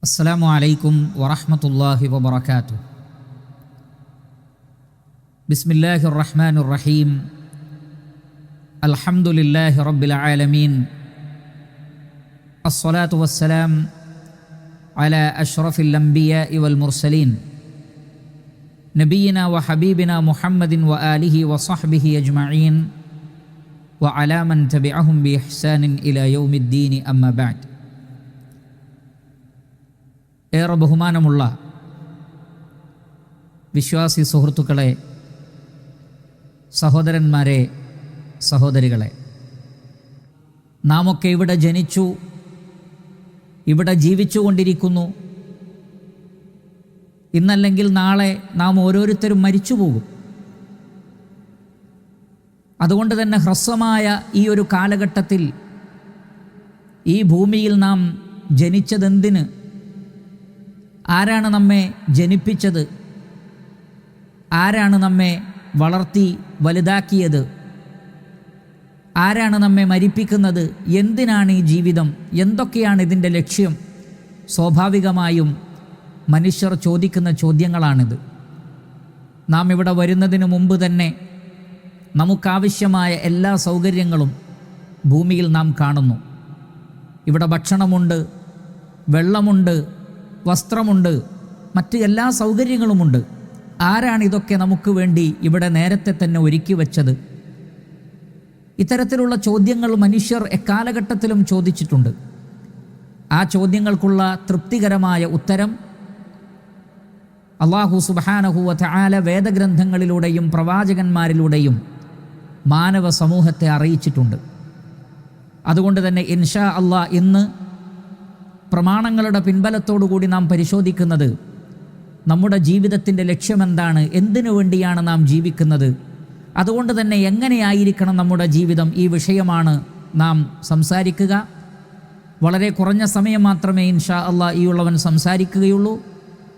السلام عليكم ورحمة الله وبركاته. بسم الله الرحمن الرحيم. الحمد لله رب العالمين. الصلاة والسلام على أشرف الأنبياء والمرسلين نبينا وحبيبنا محمد وآله وصحبه أجمعين وعلى من تبعهم بإحسان إلى يوم الدين أما بعد. ഏറെ ബഹുമാനമുള്ള വിശ്വാസി സുഹൃത്തുക്കളെ, സഹോദരന്മാരെ, സഹോദരികളെ, നാമൊക്കെ ഇവിടെ ജനിച്ചു, ഇവിടെ ജീവിച്ചു കൊണ്ടിരിക്കുന്നു. ഇന്നല്ലെങ്കിൽ നാളെ നാം ഓരോരുത്തരും മരിച്ചു പോകും. അതുകൊണ്ട് തന്നെ ഹ്രസ്വമായ ഈ ഒരു കാലഘട്ടത്തിൽ ഈ ഭൂമിയിൽ നാം ജനിച്ചതെന്തിന്? ആരാണ് നമ്മെ ജനിപ്പിച്ചത്? ആരാണ് നമ്മെ വളർത്തി വലുതാക്കിയത്? ആരാണ് നമ്മെ മരിപ്പിക്കുന്നത്? എന്തിനാണ് ഈ ജീവിതം? എന്തൊക്കെയാണ് ഇതിൻ്റെ ലക്ഷ്യം? സ്വാഭാവികമായും മനുഷ്യർ ചോദിക്കുന്ന ചോദ്യങ്ങളാണിത്. നാം ഇവിടെ വരുന്നതിന് മുമ്പ് തന്നെ നമുക്കാവശ്യമായ എല്ലാ സൗകര്യങ്ങളും ഭൂമിയിൽ നാം കാണുന്നു. ഇവിടെ ഭക്ഷണമുണ്ട്, വെള്ളമുണ്ട്, വസ്ത്രമുണ്ട്, മറ്റ് എല്ലാ സൗകര്യങ്ങളുമുണ്ട്. ആരാണ് ഇതൊക്കെ നമുക്ക് വേണ്ടി ഇവിടെ നേരത്തെ തന്നെ ഒരുക്കി വച്ചത്? ഇത്തരത്തിലുള്ള ചോദ്യങ്ങൾ മനുഷ്യർ എക്കാലഘട്ടത്തിലും ചോദിച്ചിട്ടുണ്ട്. ആ ചോദ്യങ്ങൾക്കുള്ള തൃപ്തികരമായ ഉത്തരം അല്ലാഹു സുബ്ഹാനഹു വ തആല വേദഗ്രന്ഥങ്ങളിലൂടെയും പ്രവാചകന്മാരിലൂടെയും മാനവ സമൂഹത്തെ അറിയിച്ചിട്ടുണ്ട്. അതുകൊണ്ട് തന്നെ ഇൻഷാ അല്ലാഹ് ഇന്ന് പ്രമാണങ്ങളുടെ പിൻബലത്തോടുകൂടി നാം പരിശോധിക്കുന്നത് നമ്മുടെ ജീവിതത്തിൻ്റെ ലക്ഷ്യമെന്താണ്, എന്തിനു വേണ്ടിയാണ് നാം ജീവിക്കുന്നത്, അതുകൊണ്ട് തന്നെ എങ്ങനെയായിരിക്കണം നമ്മുടെ ജീവിതം, ഈ വിഷയമാണ് നാം സംസാരിക്കുക. വളരെ കുറഞ്ഞ സമയം മാത്രമേ ഇൻഷാ അല്ലാഹ് ഈ ഉള്ളവൻ സംസാരിക്കുകയുള്ളൂ.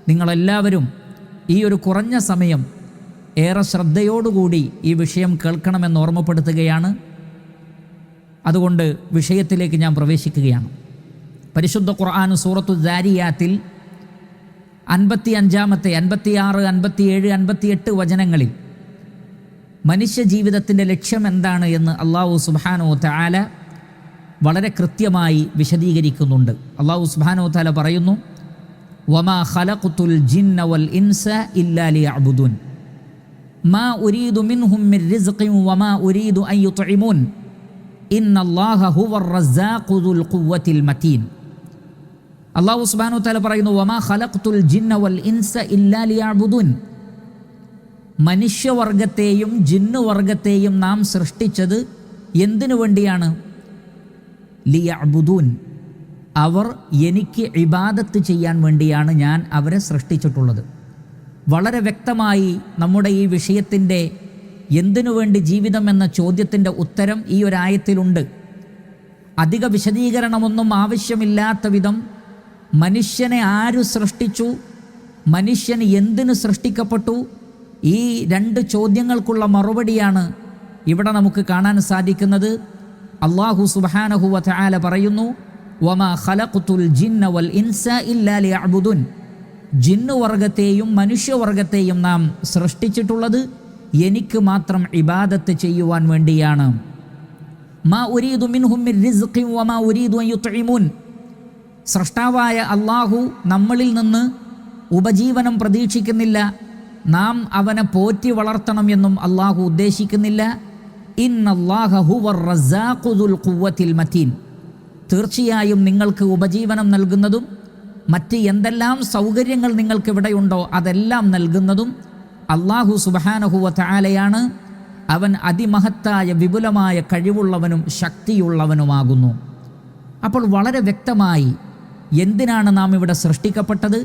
നിങ്ങളെല്ലാവരും ഈ ഒരു കുറഞ്ഞ സമയം ഏറെ ശ്രദ്ധയോടുകൂടി ഈ വിഷയം കേൾക്കണമെന്ന് ഓർമ്മപ്പെടുത്തുകയാണ്. അതുകൊണ്ട് വിഷയത്തിലേക്ക് ഞാൻ പ്രവേശിക്കുകയാണ്. പരിശുദ്ധ ഖുർആൻ സൂറത്തു ദാരിയാത്തിൽ 55, 56, 57, 58 വചനങ്ങളിൽ മനുഷ്യ ജീവിതത്തിൻ്റെ ലക്ഷ്യം എന്താണ് എന്ന് അല്ലാഹു സുബ്ഹാനഹു വ തആല വളരെ കൃത്യമായി വിശദീകരിക്കുന്നുണ്ട്. അല്ലാഹു സുബ്ഹാനഹു വ തആല പറയുന്നു, വമാ ഖലഖ്തുൽ ജിന്ന വൽ ഇൻസ ഇല്ലാ ലിയഅ്ബുദൂൻ മാ ഉരീദു മിൻഹും മിർ റിസ്ഖിൻ വമാ ഉരീദു അൻ യുത്ഇമൂൻ ഇന്നല്ലാഹ ഹുവർ റസ്സാഖു ദുൽ ഖുവ്വത്തിൽ മതീൻ. അല്ലാഹു സുബ്ഹാനഹു വ തആല പറയുന്നു, വമാ ഖലഖ്തുൽ ജിന്ന വൽ ഇൻസ ഇല്ലാ ലിയഅ്ബുദൂൻ, മനുഷ്യവർഗത്തെയും ജിന്നുവർഗത്തെയും നാം സൃഷ്ടിച്ചത് എന്തിനു വേണ്ടിയാണ്? ലിയഅ്ബുദൂൻ, അവർ എനിക്ക് ഇബാദത്ത് ചെയ്യാൻ വേണ്ടിയാണ് ഞാൻ അവരെ സൃഷ്ടിച്ചിട്ടുള്ളത്. വളരെ വ്യക്തമായി നമ്മുടെ ഈ വിഷയത്തിൻ്റെ എന്തിനു വേണ്ടി ജീവിതം എന്ന ചോദ്യത്തിൻ്റെ ഉത്തരം ഈ ഒരായത്തിലുണ്ട്. അധിക വിശദീകരണമൊന്നും ആവശ്യമില്ലാത്ത വിധം മനുഷ്യനെ ആരു സൃഷ്ടിച്ചു, മനുഷ്യൻ എന്തിനു സൃഷ്ടിക്കപ്പെട്ടു, ഈ രണ്ട് ചോദ്യങ്ങൾക്കുള്ള മറുപടിയാണ് ഇവിടെ നമുക്ക് കാണാൻ സാധിക്കുന്നത്. അല്ലാഹു സുബ്ഹാനഹു വ തആല പറയുന്നു, വമാ ഖലഖ്തുൽ ജിന്ന വൽ ഇൻസ ഇല്ലാ ലിയഅ്ബുദൂൻ, ജിന്നുവർഗത്തെയും മനുഷ്യവർഗത്തെയും നാം സൃഷ്ടിച്ചിട്ടുള്ളത് എനിക്ക് മാത്രം ഇബാദത്ത് ചെയ്യുവാൻ വേണ്ടിയാണ്. മാ ഉരീദു മിൻഹും മിർ റിസ്ഖിൻ വമാ ഉരീദു അൻ യുത്ഇമൂൻ, സൃഷ്ടാവായ അല്ലാഹു നമ്മളിൽ നിന്ന് ഉപജീവനം പ്രതീക്ഷിക്കുന്നില്ല, നാം അവനെ പോറ്റി വളർത്തണം എന്നും അല്ലാഹു ഉദ്ദേശിക്കുന്നില്ല. ഇന്നല്ലാഹ ഹുവർ റസ്സാഖു ദുൽ ഖുവ്വത്തിൽ മതീൻ, തീർച്ചയായും നിങ്ങൾക്ക് ഉപജീവനം നൽകുന്നതും മറ്റ് എന്തെല്ലാം സൗകര്യങ്ങൾ നിങ്ങൾക്ക് ഇവിടെയുണ്ടോ അതെല്ലാം നൽകുന്നതും അല്ലാഹു സുബ്ഹാനഹു വ തആലയാണ്. അവൻ അതിമഹത്തായ വിപുലമായ കഴിവുള്ളവനും ശക്തിയുള്ളവനുമാകുന്നു. അപ്പോൾ വളരെ വ്യക്തമായി എന്തിനാണ് നാം ഇവിടെ സൃഷ്ടിക്കപ്പെട്ടത്?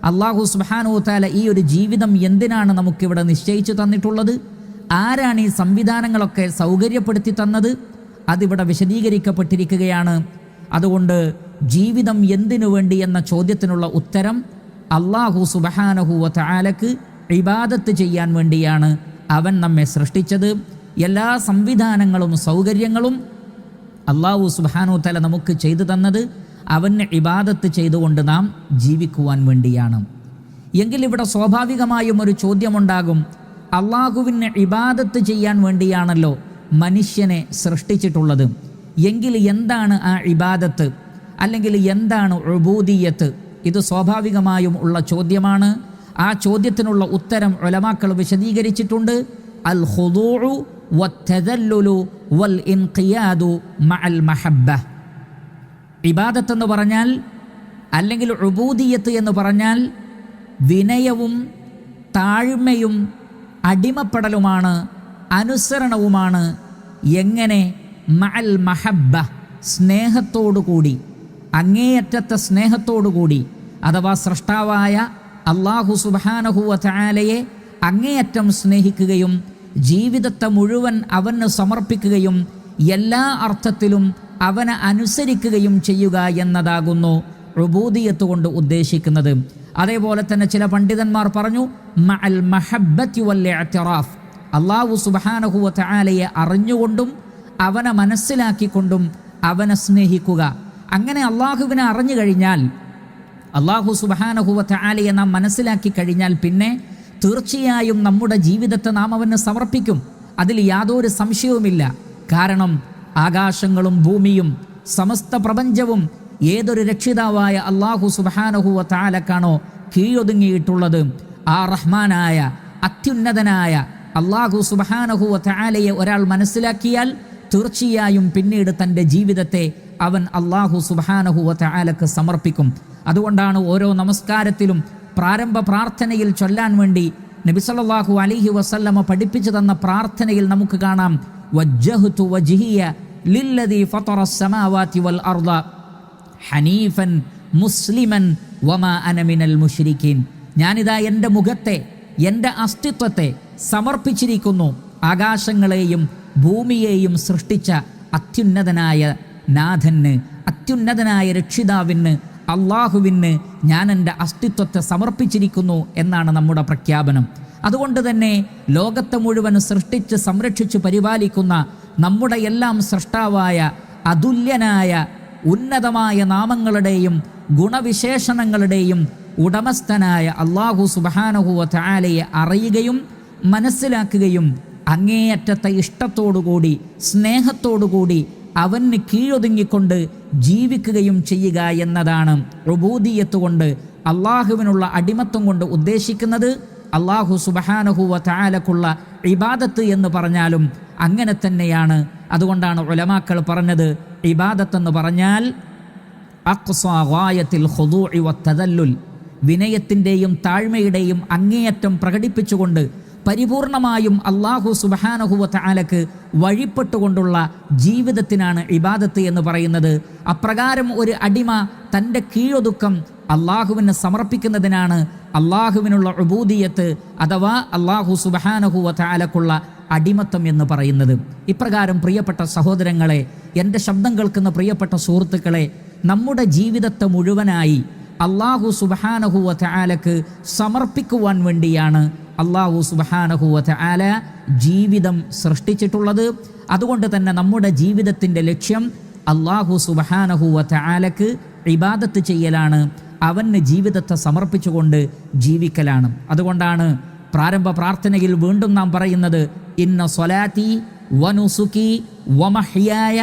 അല്ലാഹു സുബ്ഹാനഹു വ തആല ഈ ഒരു ജീവിതം എന്തിനാണ് നമുക്കിവിടെ നിശ്ചയിച്ചു തന്നിട്ടുള്ളത്? ആരാണ് ഈ സംവിധാനങ്ങളൊക്കെ സൗകര്യപ്പെടുത്തി തന്നത്? അതിവിടെ വിശദീകരിക്കപ്പെട്ടിരിക്കുകയാണ്. അതുകൊണ്ട് ജീവിതം എന്തിനു വേണ്ടി എന്ന ചോദ്യത്തിനുള്ള ഉത്തരം അല്ലാഹു സുബ്ഹാനഹു വ തആലക്ക് ഇബാദത്ത് ചെയ്യാൻ വേണ്ടിയാണ് അവൻ നമ്മെ സൃഷ്ടിച്ചത്. എല്ലാ സംവിധാനങ്ങളും സൗകര്യങ്ങളും അല്ലാഹു സുബ്ഹാനഹു വ തആല നമുക്ക് ചെയ്തു തന്നത് അവന് ഇബാദത്ത് ചെയ്തുകൊണ്ട് നാം ജീവിക്കുവാൻ വേണ്ടിയാണ്. എങ്കിൽ ഇവിടെ സ്വാഭാവികമായും ഒരു ചോദ്യമുണ്ടാകും, അള്ളാഹുവിന് ഇബാദത്ത് ചെയ്യാൻ വേണ്ടിയാണല്ലോ മനുഷ്യനെ സൃഷ്ടിച്ചിട്ടുള്ളത്. എങ്കിൽ എന്താണ് ആ ഇബാദത്ത്, അല്ലെങ്കിൽ എന്താണ് ഉബൂദിയ്യത്ത്? ഇത് സ്വാഭാവികമായും ഉള്ള ചോദ്യമാണ്. ആ ചോദ്യത്തിനുള്ള ഉത്തരം ഉലമാക്കൾ വിശദീകരിച്ചിട്ടുണ്ട്. അൽ ഖുദൂഉ വത്തദല്ലുലു വൽ ഇൻഖിയാദു മഅൽ മഹബ്ബ. ഇബാദത്ത് എന്ന് പറഞ്ഞാൽ, അല്ലെങ്കിൽ ഉബൂദിയ്യത്ത് എന്ന് പറഞ്ഞാൽ വിനയവും താഴ്മയും അടിമപ്പെടലുമാണ്, അനുസരണവുമാണ്. എങ്ങനെ? മഅൽ മഹബ്ബ, സ്നേഹത്തോടുകൂടി, അങ്ങേയറ്റത്തെ സ്നേഹത്തോടുകൂടി. അഥവാ സ്രഷ്ടാവായ അല്ലാഹു സുബ്ഹാനഹു വ തആലയെ അങ്ങേയറ്റം സ്നേഹിക്കുകയും ജീവിതത്തെ മുഴുവൻ അവന് സമർപ്പിക്കുകയും എല്ലാ അർത്ഥത്തിലും അവനെ അനുസരിക്കുകയും ചെയ്യുക എന്നതാകുന്നു ഉബൂദിയ്യത്ത് കൊണ്ട് ഉദ്ദേശിക്കുന്നത്. അതേപോലെ തന്നെ ചില പണ്ഡിതന്മാർ പറഞ്ഞു, മഅൽ മഹബ്ബത്തി വൽ ഇഅ്തിറാഫ്, അല്ലാഹു സുബ്ഹാനഹു വ തആലയെ അറിഞ്ഞുകൊണ്ടും അവനെ മനസ്സിലാക്കിക്കൊണ്ടും അവനെ സ്നേഹിക്കുക. അങ്ങനെ അള്ളാഹുവിനെ അറിഞ്ഞു കഴിഞ്ഞാൽ, അല്ലാഹു സുബ്ഹാനഹു വ തആലയെ നാം മനസ്സിലാക്കി കഴിഞ്ഞാൽ പിന്നെ തീർച്ചയായും നമ്മുടെ ജീവിതത്തെ നാം അവന് സമർപ്പിക്കും. അതിൽ യാതൊരു സംശയവുമില്ല. കാരണം ആകാശങ്ങളും ഭൂമിയും സമസ്ത പ്രപഞ്ചവും ഏതൊരു രക്ഷിതാവായ അല്ലാഹു സുബ്ഹാനഹു വ തആലക്കാണോ കീഴൊതുങ്ങിയിട്ടുള്ളത്, ആ റഹ്മാനായ അത്യുന്നതനായ അല്ലാഹു സുബ്ഹാനഹു വ തആലയെ ഒരാൾ മനസ്സിലാക്കിയാൽ തീർച്ചയായും പിന്നീട് തൻ്റെ ജീവിതത്തെ അവൻ അല്ലാഹു സുബ്ഹാനഹു വ തആലക്ക് സമർപ്പിക്കും. അതുകൊണ്ടാണ് ഓരോ നമസ്കാരത്തിലും പ്രാരംഭ പ്രാർത്ഥനയിൽ ചൊല്ലാൻ വേണ്ടി നബി സല്ലല്ലാഹു അലൈഹി വസല്ലമ പഠിപ്പിച്ചു തന്ന പ്രാർത്ഥനയിൽ നമുക്ക് കാണാം, വജ്ജഹ്തു വജ്ഹിയ ലില്ലദീ ഫതറസ് സമാവാതി വൽ അർള ഹനീഫൻ മുസ്ലിമൻ വമാ അന മിനൽ മുശ്രിക്കീൻ. ഞാനിതാ എൻ്റെ മുഖത്തെ, എൻ്റെ അസ്തിത്വത്തെ സമർപ്പിച്ചിരിക്കുന്നു ആകാശങ്ങളെയും ഭൂമിയെയും സൃഷ്ടിച്ച അത്യുന്നതനായ നാഥന്, അത്യുന്നതനായ രക്ഷിതാവിന്, അള്ളാഹുവിന് ഞാൻ എൻ്റെ അസ്തിത്വത്തെ സമർപ്പിച്ചിരിക്കുന്നു എന്നാണ് നമ്മുടെ പ്രഖ്യാപനം. അതുകൊണ്ട് തന്നെ ലോകത്തെ മുഴുവൻ സൃഷ്ടിച്ച് സംരക്ഷിച്ച് പരിപാലിക്കുന്ന നമ്മുടെ എല്ലാം സൃഷ്ടാവായ അതുല്യനായ ഉന്നതമായ നാമങ്ങളുടെയും ഗുണവിശേഷണങ്ങളുടെയും ഉടമസ്ഥനായ അല്ലാഹു സുബ്ഹാനഹു വ തആലയെ അറിയുകയും മനസ്സിലാക്കുകയും അങ്ങേയറ്റത്തെ ഇഷ്ടത്തോടുകൂടി സ്നേഹത്തോടുകൂടി അവന് കീഴൊതുങ്ങിക്കൊണ്ട് ജീവിക്കുകയും ചെയ്യുക എന്നതാണ് ഉബൂദിയ്യത്ത് കൊണ്ട്, അള്ളാഹുവിനുള്ള അടിമത്വം കൊണ്ട് ഉദ്ദേശിക്കുന്നത്. അല്ലാഹു സുബ്ഹാനഹു വ തആലക്കുള്ള ഇബാദത്ത് എന്ന് പറഞ്ഞാലും അങ്ങനെ തന്നെയാണ്. അതുകൊണ്ടാണ് ഉലമാക്കൾ പറഞ്ഞത്, ഇബാദത്ത് എന്ന് പറഞ്ഞാൽ അഖ്സാ ഗായത്തിൽ ഖുദൂഇ വത്തദല്ലുൽ, വിനയത്തിൻ്റെയും താഴ്മയുടെയും അങ്ങേയറ്റം പ്രകടിപ്പിച്ചുകൊണ്ട് പരിപൂർണമായും അല്ലാഹു സുബ്ഹാനഹു വ തആലക്ക് വഴിപ്പെട്ടുകൊണ്ടുള്ള ജീവിതത്തിനാണ് ഇബാദത്ത് എന്ന് പറയുന്നത്. അപ്രകാരം ഒരു അടിമ തൻ്റെ കീഴൊതുക്കം അള്ളാഹുവിന് സമർപ്പിക്കുന്നതിനാണ് അള്ളാഹുവിനുള്ള ഉബൂദിയ്യത്ത് അഥവാ അല്ലാഹു സുബ്ഹാനഹു വ തആലക്കുള്ള അടിമത്തം എന്ന് പറയുന്നത്. ഇപ്രകാരം പ്രിയപ്പെട്ട സഹോദരങ്ങളെ, എൻ്റെ ശബ്ദം കേൾക്കുന്ന പ്രിയപ്പെട്ട സുഹൃത്തുക്കളെ, നമ്മുടെ ജീവിതത്തെ മുഴുവനായി അല്ലാഹു സുബ്ഹാനഹു വ തആലക്ക് സമർപ്പിക്കുവാൻ വേണ്ടിയാണ് അല്ലാഹു സുബ്ഹാനഹു വ തആല ജീവിതം സൃഷ്ടിച്ചിട്ടുള്ളത്. അതുകൊണ്ട് തന്നെ നമ്മുടെ ജീവിതത്തിൻ്റെ ലക്ഷ്യം അല്ലാഹു സുബ്ഹാനഹു വ തആലക്ക് ഇബാദത്ത് ചെയ്യലാണ്, അവന് ജീവിതത്തെ സമർപ്പിച്ചുകൊണ്ട് ജീവിക്കലാണ്. അതുകൊണ്ടാണ് പ്രാരംഭ പ്രാർത്ഥനയിൽ വീണ്ടും നാം പറയുന്നത്, ഇന്ന സ്വലാത്തി വനുസുക്കി വമഹ്യായ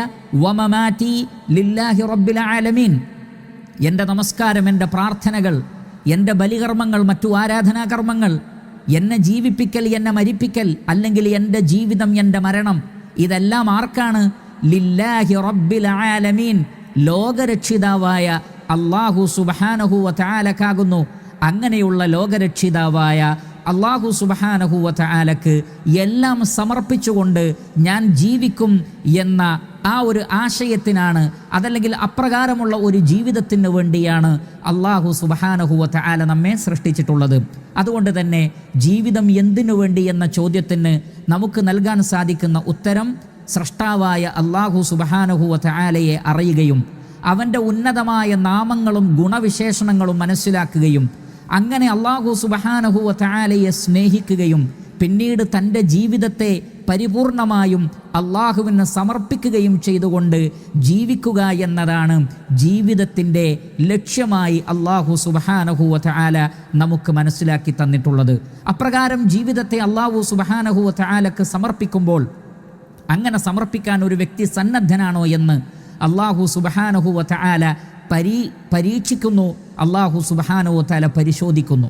വമമാതി ലില്ലാഹി റബ്ബിൽ ആലമീൻ. എൻ്റെ നമസ്കാരം, എൻ്റെ പ്രാർത്ഥനകൾ, എൻ്റെ ബലികർമ്മങ്ങൾ, മറ്റു ആരാധനാകർമ്മങ്ങൾ, എന്നെ ജീവിപ്പിക്കൽ, എന്നെ മരിപ്പിക്കൽ, അല്ലെങ്കിൽ എൻ്റെ ജീവിതം, എൻ്റെ മരണം, ഇതെല്ലാം ആർക്കാണ്? ലില്ലാഹി റബ്ബിൽ ആലമീൻ, ലോകരക്ഷിതാവായ അല്ലാഹു സുബ്ഹാനഹു വ തആലക്കാകുന്നു. അങ്ങനെയുള്ള ലോകരക്ഷിതാവായ അല്ലാഹു സുബ്ഹാനഹു വ തആലക്ക് എല്ലാം സമർപ്പിച്ചുകൊണ്ട് ഞാൻ ജീവിക്കും എന്ന ആ ഒരു ആശയത്തിനാണ്, അതല്ലെങ്കിൽ അപ്രകാരമുള്ള ഒരു ജീവിതത്തിന് വേണ്ടിയാണ് അല്ലാഹു സുബ്ഹാനഹു വ തആല നമ്മെ സൃഷ്ടിച്ചിട്ടുള്ളത്. അതുകൊണ്ട് തന്നെ ജീവിതം എന്തിനു വേണ്ടി എന്ന ചോദ്യത്തിന് നമുക്ക് നൽകാൻ സാധിക്കുന്ന ഉത്തരം, സ്രഷ്ടാവായ അല്ലാഹു സുബ്ഹാനഹു വ തആലയെ അറിയുകയും അവൻ്റെ ഉന്നതമായ നാമങ്ങളും ഗുണവിശേഷണങ്ങളും മനസ്സിലാക്കുകയും അങ്ങനെ അല്ലാഹു സുബ്ഹാനഹു വ തആലയെ സ്നേഹിക്കുകയും പിന്നീട് തൻ്റെ ജീവിതത്തെ പരിപൂർണമായും അള്ളാഹുവിന് സമർപ്പിക്കുകയും ചെയ്തുകൊണ്ട് ജീവിക്കുക എന്നതാണ് ജീവിതത്തിൻ്റെ ലക്ഷ്യമായി അള്ളാഹു സുബ്ഹാനഹു വ തആല നമുക്ക് മനസ്സിലാക്കി തന്നിട്ടുള്ളത്. അപ്രകാരം ജീവിതത്തെ അള്ളാഹു സുബ്ഹാനഹു വ തആലക്ക് സമർപ്പിക്കുമ്പോൾ അങ്ങനെ സമർപ്പിക്കാൻ ഒരു വ്യക്തി സന്നദ്ധനാണോ എന്ന് അള്ളാഹു സുബ്ഹാനഹു വ തആല പരീക്ഷിക്കുന്നു. അള്ളാഹു സുബ്ഹാനഹു വ തആല പരിശോധിക്കുന്നു.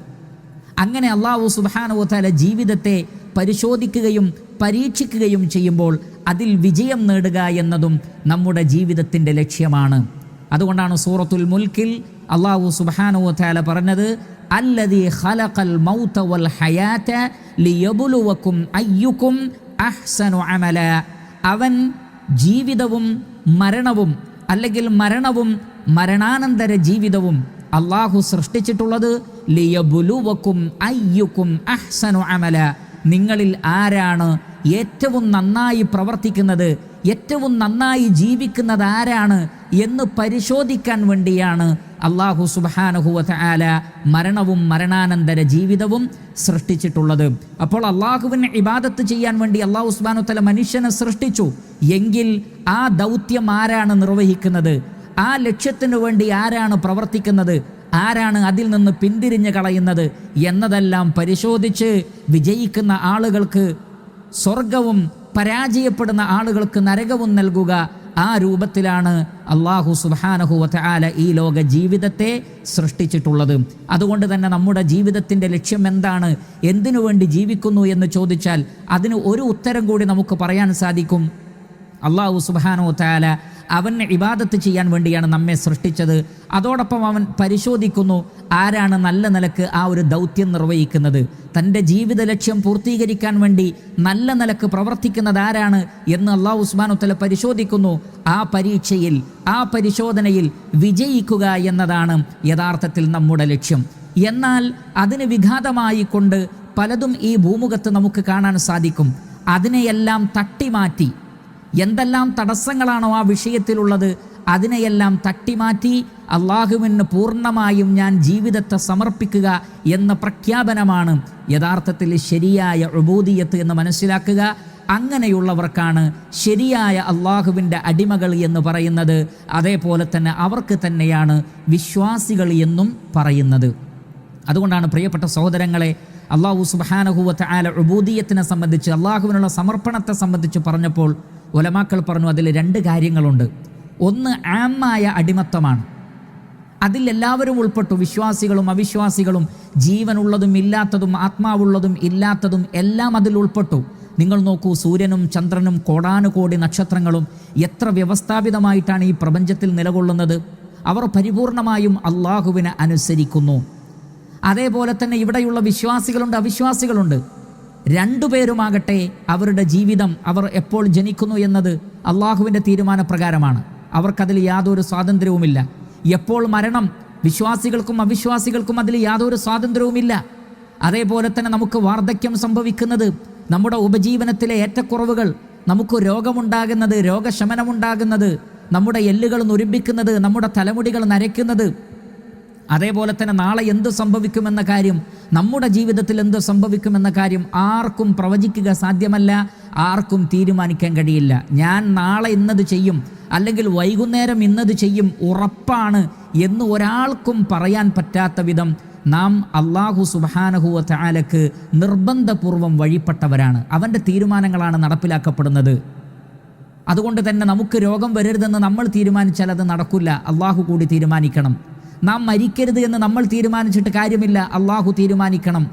അങ്ങനെ അള്ളാഹു സുബ്ഹാനഹു വ തആല ജീവിതത്തെ പരിശോധിക്കുകയും പരീക്ഷിക്കുകയും ചെയ്യുമ്പോൾ അതിൽ വിജയം നേടുക എന്നതും നമ്മുടെ ജീവിതത്തിൻ്റെ ലക്ഷ്യമാണ്. അതുകൊണ്ടാണ് സൂറത്തുൽ മുൽക്കിൽ അള്ളാഹു സുബ്ഹാനഹു വ തആല പറഞ്ഞത്, അല്ലദീ ഖലഖൽ മൗത വൽ ഹയാത ലിയബ്ലുവകും അയ്യുക്കും അഹ്സനു അമല. അവൻ ജീവിതവും മരണവും അല്ലെങ്കിൽ മരണവും മരണാനന്തര ജീവിതവും അള്ളാഹു സൃഷ്ടിച്ചിട്ടുള്ളത് ലിയബ്ലുവകും അയ്യുക്കും അഹ്സനു അമല, നിങ്ങളിൽ ആരാണ് ഏറ്റവും നന്നായി പ്രവർത്തിക്കുന്നത്, ഏറ്റവും നന്നായി ജീവിക്കുന്നത് ആരാണ് എന്ന് പരിശോധിക്കാൻ വേണ്ടിയാണ് അള്ളാഹു സുബ്ഹാനഹു വ തആല മരണവും മരണാനന്തര ജീവിതവും സൃഷ്ടിച്ചിട്ടുള്ളത്. അപ്പോൾ അള്ളാഹുവിന് ഇബാദത്ത് ചെയ്യാൻ വേണ്ടി അള്ളാഹു സുബ്ഹാനഹു വ തആല മനുഷ്യനെ സൃഷ്ടിച്ചു എങ്കിൽ ആ ദൗത്യം ആരാണ് നിർവഹിക്കുന്നത്, ആ ലക്ഷ്യത്തിനു വേണ്ടി ആരാണ് പ്രവർത്തിക്കുന്നത്, ആരാണ് അതിൽ നിന്ന് പിന്തിരിഞ്ഞ് കളയുന്നത് എന്നതെല്ലാം പരിശോധിച്ച് വിജയിക്കുന്ന ആളുകൾക്ക് സ്വർഗവും പരാജയപ്പെടുന്ന ആളുകൾക്ക് നരകവും നൽകുക. ആ രൂപത്തിലാണ് അള്ളാഹു സുബ്ഹാനഹു വ തആല ഈ ലോക ജീവിതത്തെ സൃഷ്ടിച്ചിട്ടുള്ളത്. അതുകൊണ്ട് തന്നെ നമ്മുടെ ജീവിതത്തിൻ്റെ ലക്ഷ്യം എന്താണ്, എന്തിനു വേണ്ടി ജീവിക്കുന്നു എന്ന് ചോദിച്ചാൽ അതിന് ഒരു ഉത്തരം കൂടി നമുക്ക് പറയാൻ സാധിക്കും. അള്ളാഹു സുബ്ഹാനഹു വ തആല അവന് ഇബാദത്ത് ചെയ്യാൻ വേണ്ടിയാണ് നമ്മെ സൃഷ്ടിച്ചത്. അതോടൊപ്പം അവൻ പരിശോധിക്കുന്നു ആരാണ് നല്ല നിലക്ക് ആ ഒരു ദൗത്യം നിർവഹിക്കുന്നത്, തൻ്റെ ജീവിത ലക്ഷ്യം പൂർത്തീകരിക്കാൻ വേണ്ടി നല്ല നിലക്ക് പ്രവർത്തിക്കുന്നത് ആരാണ് എന്ന് അല്ലാഹു സുബ്ഹാനഹു വ തആല പരിശോധിക്കുന്നു. ആ പരീക്ഷയിൽ, ആ പരിശോധനയിൽ വിജയിക്കുക എന്നതാണ് യഥാർത്ഥത്തിൽ നമ്മുടെ ലക്ഷ്യം. എന്നാൽ അതിന് വിഘാതമായി കൊണ്ട് പലതും ഈ ഭൂമുഖത്ത് നമുക്ക് കാണാൻ സാധിക്കും. അതിനെയെല്ലാം തട്ടിമാറ്റി എന്തെല്ലാം തടസ്സങ്ങളാണോ ആ വിഷയത്തിലുള്ളത് അതിനെയെല്ലാം തട്ടിമാറ്റി അള്ളാഹുവിന് പൂർണ്ണമായും ഞാൻ ജീവിതത്തെ സമർപ്പിക്കുക എന്ന പ്രഖ്യാപനമാണ് യഥാർത്ഥത്തിൽ ശരിയായ ഉബൂദിയത്ത് എന്ന് മനസ്സിലാക്കുക. അങ്ങനെയുള്ളവർക്കാണ് ശരിയായ അള്ളാഹുവിൻ്റെ അടിമകൾ എന്ന് പറയുന്നത്. അതേപോലെ തന്നെ അവർക്ക് തന്നെയാണ് വിശ്വാസികൾ എന്നും പറയുന്നത്. അതുകൊണ്ടാണ് പ്രിയപ്പെട്ട സഹോദരങ്ങളെ, അള്ളാഹു സുബ്ഹാനഹു വ തആല ഉബൂദിയത്തിനെ സംബന്ധിച്ച്, അള്ളാഹുവിനുള്ള സമർപ്പണത്തെ സംബന്ധിച്ച് പറഞ്ഞപ്പോൾ ഉലമാക്കൾ പറഞ്ഞു അതിൽ രണ്ട് കാര്യങ്ങളുണ്ട്. ഒന്ന് ആമായ അടിമത്തമാണ്, അതിൽ എല്ലാവരും ഉൾപ്പെട്ടു, വിശ്വാസികളും അവിശ്വാസികളും, ജീവനുള്ളതും ഇല്ലാത്തതും ആത്മാവുള്ളതും ഇല്ലാത്തതും എല്ലാം അതിൽ ഉൾപ്പെട്ടു. നിങ്ങൾ നോക്കൂ, സൂര്യനും ചന്ദ്രനും കോടാനുകോടി നക്ഷത്രങ്ങളും എത്ര വ്യവസ്ഥാപിതമായിട്ടാണ് ഈ പ്രപഞ്ചത്തിൽ നിലകൊള്ളുന്നത്. അവർ പരിപൂർണമായും അള്ളാഹുവിനെ അനുസരിക്കുന്നു. അതേപോലെ തന്നെ ഇവിടെയുള്ള വിശ്വാസികളുണ്ട്, അവിശ്വാസികളുണ്ട്. രണ്ടുപേരുമാകട്ടെ അവരുടെ ജീവിതം, അവർ എപ്പോൾ ജനിക്കുന്നു എന്നത് അള്ളാഹുവിൻ്റെ തീരുമാനപ്രകാരമാണ്. അവർക്കതിൽ യാതൊരു സ്വാതന്ത്ര്യവുമില്ല. എപ്പോൾ മരണം, വിശ്വാസികൾക്കും അവിശ്വാസികൾക്കും അതിൽ യാതൊരു സ്വാതന്ത്ര്യവുമില്ല. അതേപോലെ തന്നെ നമുക്ക് വാർദ്ധക്യം സംഭവിക്കുന്നത്, നമ്മുടെ ഉപജീവനത്തിലെ ഏറ്റക്കുറവുകൾ, നമുക്ക് രോഗമുണ്ടാകുന്നത്, രോഗശമനമുണ്ടാകുന്നത്, നമ്മുടെ എല്ലുകൾ നുരുമ്പിക്കുന്നത്, നമ്മുടെ തലമുടികൾ നരയ്ക്കുന്നത്, അതേപോലെ തന്നെ നാളെ എന്ത് സംഭവിക്കുമെന്ന കാര്യം, നമ്മുടെ ജീവിതത്തിൽ എന്ത് സംഭവിക്കുമെന്ന കാര്യം ആർക്കും പ്രവചിക്കുക സാധ്യമല്ല, ആർക്കും തീരുമാനിക്കാൻ കഴിയില്ല. ഞാൻ നാളെ ഇന്നത് ചെയ്യും അല്ലെങ്കിൽ വൈകുന്നേരം ഇന്നത് ചെയ്യും ഉറപ്പാണ് എന്ന് ഒരാൾക്കും പറയാൻ പറ്റാത്ത വിധം നാം അല്ലാഹു സുബ്ഹാനഹു വ തആലക്ക് നിർബന്ധപൂർവം വഴിപ്പെട്ടവരാണ്. അവൻ്റെ തീരുമാനങ്ങളാണ് നടപ്പിലാക്കപ്പെടുന്നത്. അതുകൊണ്ട് തന്നെ നമുക്ക് രോഗം വരരുതെന്ന് നമ്മൾ തീരുമാനിച്ചാൽ അത് നടക്കില്ല, അല്ലാഹു കൂടി തീരുമാനിക്കണം. നാം മരിക്കരുത് എന്ന് നമ്മൾ തീരുമാനിച്ചിട്ട് കാര്യമില്ല, അള്ളാഹു തീരുമാനിക്കണം.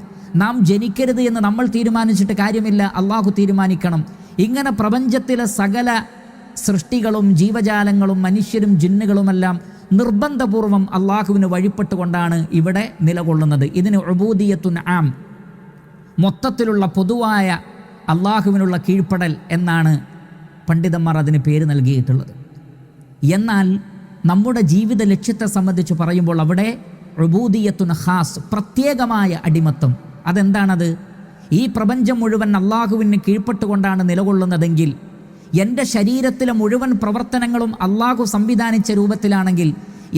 നാം ജനിക്കരുത് എന്ന് നമ്മൾ തീരുമാനിച്ചിട്ട് കാര്യമില്ല, അള്ളാഹു തീരുമാനിക്കണം. ഇങ്ങനെ പ്രപഞ്ചത്തിലെ സകല സൃഷ്ടികളും ജീവജാലങ്ങളും മനുഷ്യരും ജിന്നുകളുമെല്ലാം നിർബന്ധപൂർവം അള്ളാഹുവിന് വഴിപ്പെട്ടുകൊണ്ടാണ് ഇവിടെ നിലകൊള്ളുന്നത്. ഇതിന് ഉബൂദിയത്തുൻ ആം, മൊത്തത്തിലുള്ള പൊതുവായ അള്ളാഹുവിനുള്ള കീഴ്പ്പെടൽ എന്നാണ് പണ്ഡിതന്മാർ അതിന് പേര് നൽകിയിട്ടുള്ളത്. എന്നാൽ നമ്മുടെ ജീവിത ലക്ഷ്യത്തെ സംബന്ധിച്ച് പറയുമ്പോൾ അവിടെ ഉബൂദിയത്തുൻ ഖാസ്, പ്രത്യേകമായ അടിമത്തം. അതെന്താണത്? ഈ പ്രപഞ്ചം മുഴുവൻ അള്ളാഹുവിന് കീഴ്പ്പെട്ടുകൊണ്ടാണ് നിലകൊള്ളുന്നതെങ്കിൽ, എൻ്റെ ശരീരത്തിലെ മുഴുവൻ പ്രവർത്തനങ്ങളും അള്ളാഹു സംവിധാനിച്ച രൂപത്തിലാണെങ്കിൽ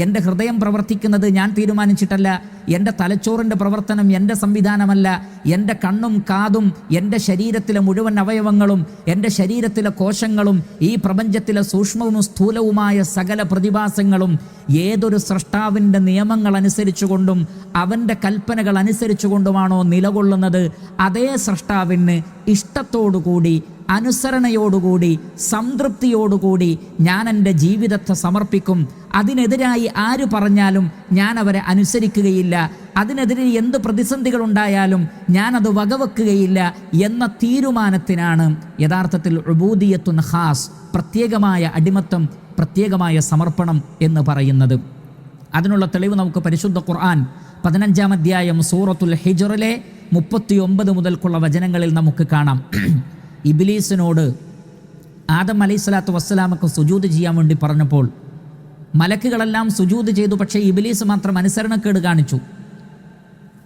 എൻ്റെ ഹൃദയം പ്രവർത്തിക്കുന്നത് ഞാൻ തീരുമാനിച്ചിട്ടല്ല, എൻ്റെ തലച്ചോറിൻ്റെ പ്രവർത്തനം എൻ്റെ സംവിധാനമല്ല, എൻ്റെ കണ്ണും കാതും എൻ്റെ ശരീരത്തിലെ മുഴുവൻ അവയവങ്ങളും എൻ്റെ ശരീരത്തിലെ കോശങ്ങളും ഈ പ്രപഞ്ചത്തിലെ സൂക്ഷ്മവും സ്ഥൂലവുമായ സകല പ്രതിഭാസങ്ങളും ഏതൊരു സ്രഷ്ടാവിൻ്റെ നിയമങ്ങൾ അനുസരിച്ചുകൊണ്ടും അവൻ്റെ കൽപ്പനകൾ അനുസരിച്ചുകൊണ്ടുമാണോ നിലകൊള്ളുന്നത്, അതേ സ്രഷ്ടാവിന് ഇഷ്ടത്തോടുകൂടി അനുസരണയോടുകൂടി സംതൃപ്തിയോടുകൂടി ഞാൻ എൻ്റെ ജീവിതത്തെ സമർപ്പിക്കും. അതിനെതിരായി ആര് പറഞ്ഞാലും ഞാൻ അവരെ അനുസരിക്കുകയില്ല, അതിനെതിരെ എന്ത് പ്രതിസന്ധികളുണ്ടായാലും ഞാനത് വകവെക്കുകയില്ല എന്ന തീരുമാനത്തിനാണ് യഥാർത്ഥത്തിൽ ഉബൂദിയത്തുൻ ഖാസ്, പ്രത്യേകമായ അടിമത്തം, പ്രത്യേകമായ സമർപ്പണം എന്ന് പറയുന്നത്. അതിനുള്ള തെളിവ് നമുക്ക് പരിശുദ്ധ ഖുർആൻ 15-ാം അധ്യായം സൂറത്തുൽ ഹിജ്റിലെ 39 മുതൽക്കുള്ള വചനങ്ങളിൽ നമുക്ക് കാണാം. ഇബ്ലീസിനോട് ആദം അലൈഹിസ്സലാത്തു വസ്സലാമക്ക് സുജൂദ് ചെയ്യാൻ വേണ്ടി പറഞ്ഞപ്പോൾ മലക്കുകളെല്ലാം സുജൂദ് ചെയ്തു, പക്ഷേ ഇബ്ലീസ് മാത്രം അനുസരണക്കേട് കാണിച്ചു.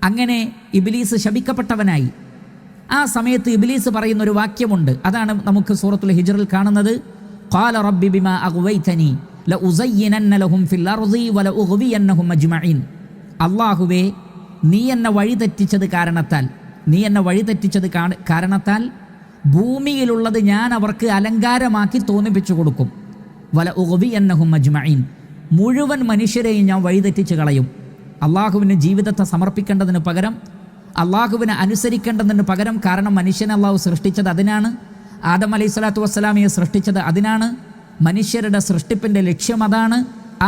അങ്ങനെ ഇബ്ലീസ് ശപിക്കപ്പെട്ടവനായി. ആ സമയത്ത് ഇബ്ലീസ് പറയുന്ന ഒരു വാക്യമുണ്ട്, അതാണ് നമുക്ക് സൂറത്തുൽ ഹിജ്റിൽ കാണുന്നത്. ഖാല റബ്ബി ബിമാ അഗ്വൈതനി ലഉസയ്യിനന്ന ലഹും ഫിൽ അർളി വലഉഗ്വിയന്നഹും അജ്മഈൻ. അല്ലാഹുവേ, നീ എന്നെ വഴിതെറ്റിച്ചത് കാരണത്താൽ ഭൂമിയിലുള്ളത് ഞാൻ അവർക്ക് അലങ്കാരമാക്കി തോന്നിപ്പിച്ചു കൊടുക്കും. വലഉഗ്വിയന്നഹും അജ്മഈൻ, മുഴുവൻ മനുഷ്യരെയും ഞാൻ വഴിതെറ്റിച്ച് കളയും. അള്ളാഹുവിന് ജീവിതത്തെ സമർപ്പിക്കേണ്ടതിന് പകരം, അള്ളാഹുവിനെ അനുസരിക്കേണ്ടതിന് പകരം, കാരണം മനുഷ്യനെ അള്ളാഹു സൃഷ്ടിച്ചത് അതിനാണ്, ആദം അലൈഹിസ്സലാത്തു വസ്സലാമയെ സൃഷ്ടിച്ചത് അതിനാണ്, മനുഷ്യരുടെ സൃഷ്ടിപ്പിൻ്റെ ലക്ഷ്യം അതാണ്.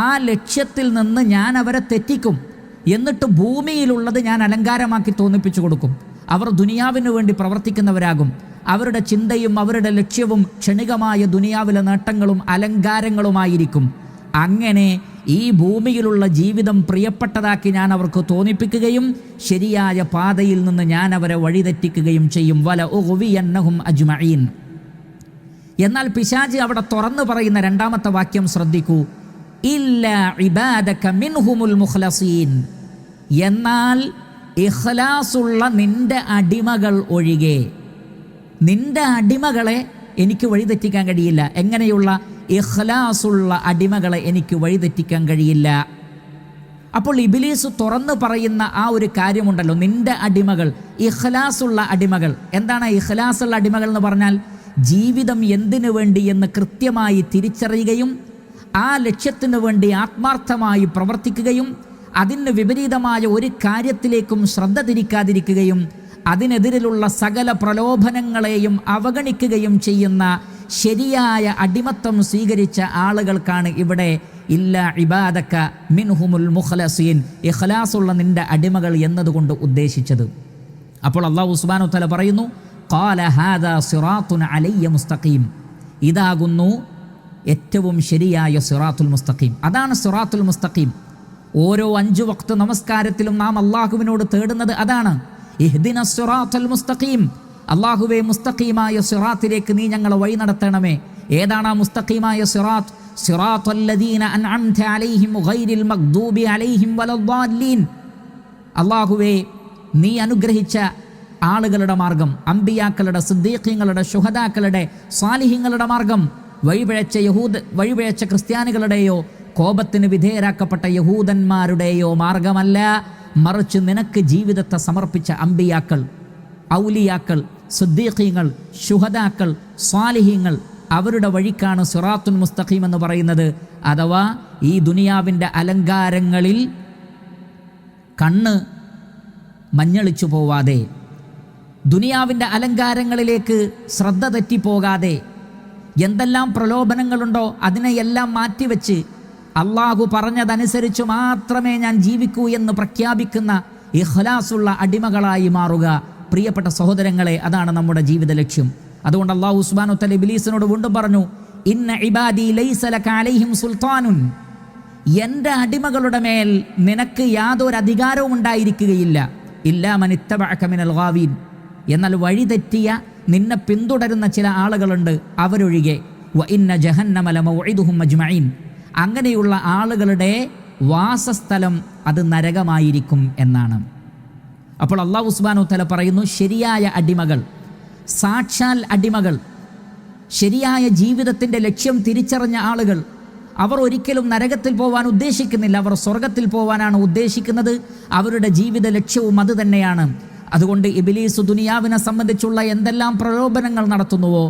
ആ ലക്ഷ്യത്തിൽ നിന്ന് ഞാൻ അവരെ തെറ്റിക്കും. എന്നിട്ട് ഭൂമിയിലുള്ളത് ഞാൻ അലങ്കാരമാക്കി തോന്നിപ്പിച്ചു കൊടുക്കും. അവർ ദുനിയാവിനു വേണ്ടി പ്രവർത്തിക്കുന്നവരാകും. അവരുടെ ചിന്തയും അവരുടെ ലക്ഷ്യവും ക്ഷണികമായ ദുനിയാവിലെ നേട്ടങ്ങളും അലങ്കാരങ്ങളുമായിരിക്കും. അങ്ങനെ ഈ ഭൂമിയിലുള്ള ജീവിതം പ്രിയപ്പെട്ടതാക്കി ഞാൻ അവർക്ക് തോന്നിപ്പിക്കുകയും ശരിയായ പാതയിൽ നിന്ന് ഞാൻ അവരെ വഴിതെറ്റിക്കുകയും ചെയ്യും. വലഉഗ്വിയന്നഹും അജ്മഈൻ. എന്നാൽ പിശാച് അവിടെ തുറന്നു പറയുന്ന രണ്ടാമത്തെ വാക്യം ശ്രദ്ധിക്കൂ. ഇല്ലാ ഇബാദക മിൻഹുമുൽ മുഖ്ലസീൻ. എന്നാൽ ഇഖ്ലാസുള്ള നിന്റെ അടിമകൾ ഒഴികെ, നിന്റെ അടിമകളെ എനിക്ക് വഴിതെറ്റിക്കാൻ കഴിയില്ല. എങ്ങനെയുള്ള ഇഖ്ലാസുള്ള അടിമകളെ എനിക്ക് വഴിതെറ്റിക്കാൻ കഴിയില്ല. അപ്പോൾ ഇബ്ലീസ് തുറന്നു പറയുന്ന ആ ഒരു കാര്യമുണ്ടല്ലോ, നിന്റെ അടിമകൾ, ഇഖ്ലാസുള്ള അടിമകൾ. എന്താണ് ഇഖ്ലാസുള്ള അടിമകൾ എന്ന് പറഞ്ഞാൽ? ജീവിതം എന്തിനു വേണ്ടി എന്ന് കൃത്യമായി തിരിച്ചറിയുകയും ആ ലക്ഷ്യത്തിനു വേണ്ടി ആത്മാർത്ഥമായി പ്രവർത്തിക്കുകയും അതിന് വിപരീതമായ ഒരു കാര്യത്തിലേക്കും ശ്രദ്ധ തിരിക്കാതിരിക്കുകയും അതിനെതിരിലുള്ള സകല പ്രലോഭനങ്ങളെയും അവഗണിക്കുകയും ചെയ്യുന്ന ശരിയായ അടിമത്തം സ്വീകരിച്ച ആളുകൾക്കാണ് ഇവിടെ ഇല്ലാ ഇബാദക മിൻഹുമുൽ മുഖ്ലസീൻ, ഇഖ്ലാസുള്ള നിന്റെ അടിമകൾ എന്നതുകൊണ്ട് ഉദ്ദേശിച്ചത്. അപ്പോൾ അല്ലാഹു സുബ്ഹാനഹു വ തആല പറയുന്നു, ഖാല ഹാദാ സിറാത്തുൻ അലയ്യ മുസ്തഖീം. ഇതാകുന്നു ഏറ്റവും ശരിയായ സിറാത്തുൽ മുസ്തഖീം. അതാണ് സിറാത്തുൽ മുസ്തഖീം. ഓരോ 5 വക്ത് നമസ്കാരത്തിലും നാം അള്ളാഹുവിനോട് തേടുന്നത് അതാണ്. ഇഹ്ദിന സിറാത്തുൽ മുസ്തഖീം, അള്ളാഹുവേ മുസ്തഖീമായ സിറാത്തിലേക്ക് നീ ഞങ്ങളെ വഴി നടത്തണമേ. ഏതാണ് ആ മുസ്തഖീമായ സിറാത്ത്? സിറാത്തുല്ലദീന അൻഅംത അലൈഹിം ഗൈരിൽ മഗ്ദൂബി അലൈഹിം വലദ്ദാല്ലീൻ. അള്ളാഹുവേ, നീ അനുഗ്രഹിച്ച ആളുകളുടെ മാർഗം, അമ്പിയാക്കളുടെ, സിദ്ദീഖീങ്ങളുടെ, ശുഹദാക്കളുടെ, സാലിഹീങ്ങളുടെ മാർഗം, വഴിപിഴച്ച ക്രിസ്ത്യാനികളുടെയോ കോപത്തിന് വിധേയരാക്കപ്പെട്ട യഹൂദന്മാരുടെയോ മാർഗമല്ല, മറിച്ച് നിനക്ക് ജീവിതത്തെ സമർപ്പിച്ച അമ്പിയാക്കൾ, ഔലിയാക്കൾ, സിദ്ദീഖീങ്ങൾ, ശുഹദാക്കൾ, സ്വാലിഹീങ്ങൾ, അവരുടെ വഴിക്കാണ് സിറാത്തുൽ മുസ്തഖീം എന്ന് പറയുന്നത്. അഥവാ ഈ ദുനിയാവിൻ്റെ അലങ്കാരങ്ങളിൽ കണ്ണ് മഞ്ഞളിച്ചു പോവാതെ, ദുനിയാവിൻ്റെ അലങ്കാരങ്ങളിലേക്ക് ശ്രദ്ധ തെറ്റിപ്പോകാതെ, എന്തെല്ലാം പ്രലോഭനങ്ങളുണ്ടോ അതിനെയെല്ലാം മാറ്റിവെച്ച് അള്ളാഹു പറഞ്ഞതനുസരിച്ച് മാത്രമേ ഞാൻ ജീവിക്കൂ എന്ന് പ്രഖ്യാപിക്കുന്ന ഇഖ്ലാസുള്ള അടിമകളായി മാറുക. പ്രിയപ്പെട്ട സഹോദരങ്ങളെ, അതാണ് നമ്മുടെ ജീവിത ലക്ഷ്യം. അതുകൊണ്ട് അല്ലാഹു സുബ്ഹാനഹു വ തആല ഇബ്ലീസിനോട് വീണ്ടും പറഞ്ഞു, ഇന്ന ഇബാദി ലൈസ ലക അലൈഹിം സുൽത്താനുൻ. എൻ്റെ അടിമകളുടെ മേൽ നിനക്ക് യാതൊരു അധികാരവും ഉണ്ടായിരിക്കുകയില്ല. ഇല്ലാ മൻ ഇത്തബഅക മിനൽ ഗാവീൻ. എന്നാൽ വഴിതെറ്റിയ നിന്നെ പിന്തുടരുന്ന ചില ആളുകളുണ്ട്, അവരൊഴികെ. വ ഇന്ന ജഹന്നമ ലമൗഇദുഹും അജ്മഈൻ. അങ്ങനെയുള്ള ആളുകളുടെ വാസസ്ഥലം അത് നരകമായിരിക്കും എന്നാണ്. അപ്പോൾ അല്ലാഹു സുബ്ഹാനഹു വ തആല പറയുന്നു, ശരിയായ അടിമകൾ, സാക്ഷാൽ അടിമകൾ, ശരിയായ ജീവിതത്തിൻ്റെ ലക്ഷ്യം തിരിച്ചറിഞ്ഞ ആളുകൾ, അവർ ഒരിക്കലും നരകത്തിൽ പോകാൻ ഉദ്ദേശിക്കുന്നില്ല, അവർ സ്വർഗത്തിൽ പോകാനാണ് ഉദ്ദേശിക്കുന്നത്. അവരുടെ ജീവിത ലക്ഷ്യവും അത് തന്നെയാണ്. അതുകൊണ്ട് ഇബ്ലീസ് ദുനിയാവിനെ സംബന്ധിച്ചുള്ള എന്തെല്ലാം പ്രലോഭനങ്ങൾ നടത്തുന്നുവോ,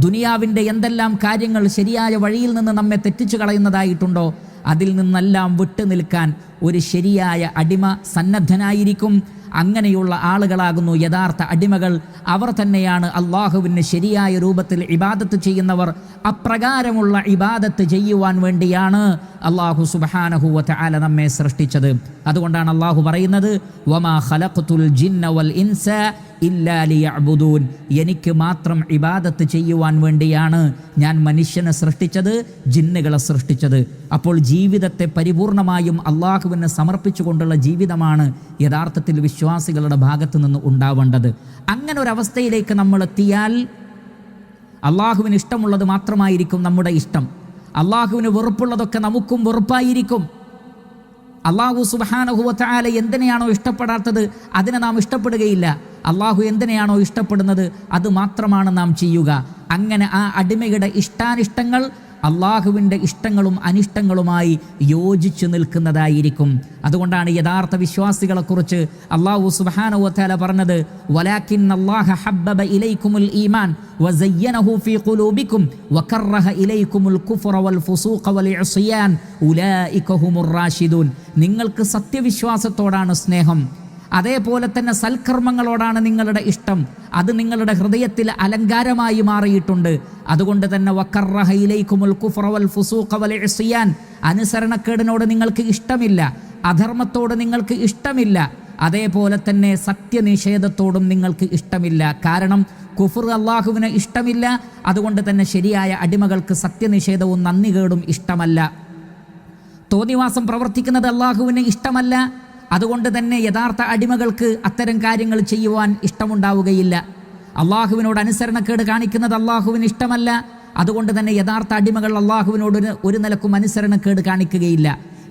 ദുനിയാവിൻ്റെ എന്തെല്ലാം കാര്യങ്ങൾ ശരിയായ വഴിയിൽ നിന്ന് നമ്മെ തെറ്റിച്ചു കളയുന്നതായിട്ടുണ്ടോ, അതിൽ നിന്നെല്ലാം വിട്ടു നിൽക്കാൻ ഒരു ശരിയായ അടിമ സന്നദ്ധനായിരിക്കും. അങ്ങനെയുള്ള ആളുകളാകുന്നു യഥാർത്ഥ അടിമകൾ. അവർ തന്നെയാണ് അള്ളാഹുവിന് ശരിയായ രൂപത്തിൽ ഇബാദത്ത് ചെയ്യുന്നവർ. അപ്രകാരമുള്ള ഇബാദത്ത് ചെയ്യുവാൻ വേണ്ടിയാണ് അള്ളാഹു സുബ്ഹാനഹു വ തആല നമ്മെ സൃഷ്ടിച്ചത്. അതുകൊണ്ടാണ് അള്ളാഹു പറയുന്നത്, വമാ ഖലഖ്തുൽ ജിന്ന വൽ ഇൻസ ഇല്ലാ ലിയഅ്ബുദൂൻ. എനിക്ക് മാത്രം ഇബാദത്ത് ചെയ്യുവാൻ വേണ്ടിയാണ് ഞാൻ മനുഷ്യനെ സൃഷ്ടിച്ചത്, ജിന്നുകളെ സൃഷ്ടിച്ചത്. അപ്പോൾ ജീവിതത്തെ പരിപൂർണമായും അള്ളാഹുവിന് സമർപ്പിച്ചുകൊണ്ടുള്ള ജീവിതമാണ് യഥാർത്ഥത്തിൽ വിശ്വാസികളുടെ ഭാഗത്തു നിന്ന് ഉണ്ടാവേണ്ടത്. അങ്ങനെ ഒരവസ്ഥയിലേക്ക് നമ്മൾ എത്തിയാൽ അള്ളാഹുവിന് ഇഷ്ടമുള്ളത് മാത്രമായിരിക്കും നമ്മുടെ ഇഷ്ടം. അള്ളാഹുവിന് വെറുപ്പുള്ളതൊക്കെ നമുക്കും വെറുപ്പായിരിക്കും. അള്ളാഹു സുബ്ഹാനഹു വ തആല എന്തിനെയാണോ ഇഷ്ടപ്പെടാത്തത് അതിനെ നാം ഇഷ്ടപ്പെടുകയില്ല. അള്ളാഹു എന്തിനെയാണോ ഇഷ്ടപ്പെടുന്നത് അത് മാത്രമാണ് നാം ചെയ്യുക. അങ്ങനെ ആ അടിമയുടെ ഇഷ്ടാനിഷ്ടങ്ങൾ അള്ളാഹുവിൻ്റെ ഇഷ്ടങ്ങളും അനിഷ്ടങ്ങളുമായി യോജിച്ചു നിൽക്കുന്നതായിരിക്കും. അതുകൊണ്ടാണ് യഥാർത്ഥ വിശ്വാസികളെക്കുറിച്ച് അള്ളാഹു സുബ്ഹാനഹു വ തആല പറഞ്ഞത്, വലാകിന്നല്ലാഹ ഹബ്ബബ ഇലൈക്കുമുൽ ഈമാൻ വസയ്യനഹു ഫീ ഖുലൂബിക്കും വകറഹ ഇലൈക്കുമുൽ കുഫ്റ വൽ ഫുസൂഖ വൽ ഇസ്യാൻ ഉലൈക ഹുമുർ റാഷിദൂൻ. നിങ്ങൾക്ക് സത്യവിശ്വാസത്തോടാണ് സ്നേഹം, അതേപോലെ തന്നെ സൽക്കർമ്മങ്ങളോടാണ് നിങ്ങളുടെ ഇഷ്ടം. അത് നിങ്ങളുടെ ഹൃദയത്തിൽ അലങ്കാരമായി മാറിയിട്ടുണ്ട്. അതുകൊണ്ട് തന്നെ വകറഹ ഇലൈക്കുമുൽ കുഫ്റ വൽ ഫുസൂഖ വൽ ഇസ്യാൻ, അനുസരണക്കേടിനോട് നിങ്ങൾക്ക് ഇഷ്ടമില്ല, അധർമ്മത്തോട് നിങ്ങൾക്ക് ഇഷ്ടമില്ല, അതേപോലെ തന്നെ സത്യനിഷേധത്തോടും നിങ്ങൾക്ക് ഇഷ്ടമില്ല. കാരണം കുഫർ അള്ളാഹുവിന് ഇഷ്ടമില്ല. അതുകൊണ്ട് തന്നെ ശരിയായ അടിമകൾക്ക് സത്യനിഷേധവും നന്ദികേടും ഇഷ്ടമല്ല. തോന്നിവാസം പ്രവർത്തിക്കുന്നത് അള്ളാഹുവിന് ഇഷ്ടമല്ല. അതുകൊണ്ട് തന്നെ യഥാർത്ഥ അടിമകൾക്ക് അത്തരം കാര്യങ്ങൾ ചെയ്യുവാൻ ഇഷ്ടമുണ്ടാവുകയില്ല. അള്ളാഹുവിനോട് അനുസരണക്കേട് കാണിക്കുന്നത് അള്ളാഹുവിന് ഇഷ്ടമല്ല. അതുകൊണ്ട് തന്നെ യഥാർത്ഥ അടിമകൾ അള്ളാഹുവിനോട് ഒരു നിലക്കും അനുസരണക്കേട് കാണിക്കുകയില്ല.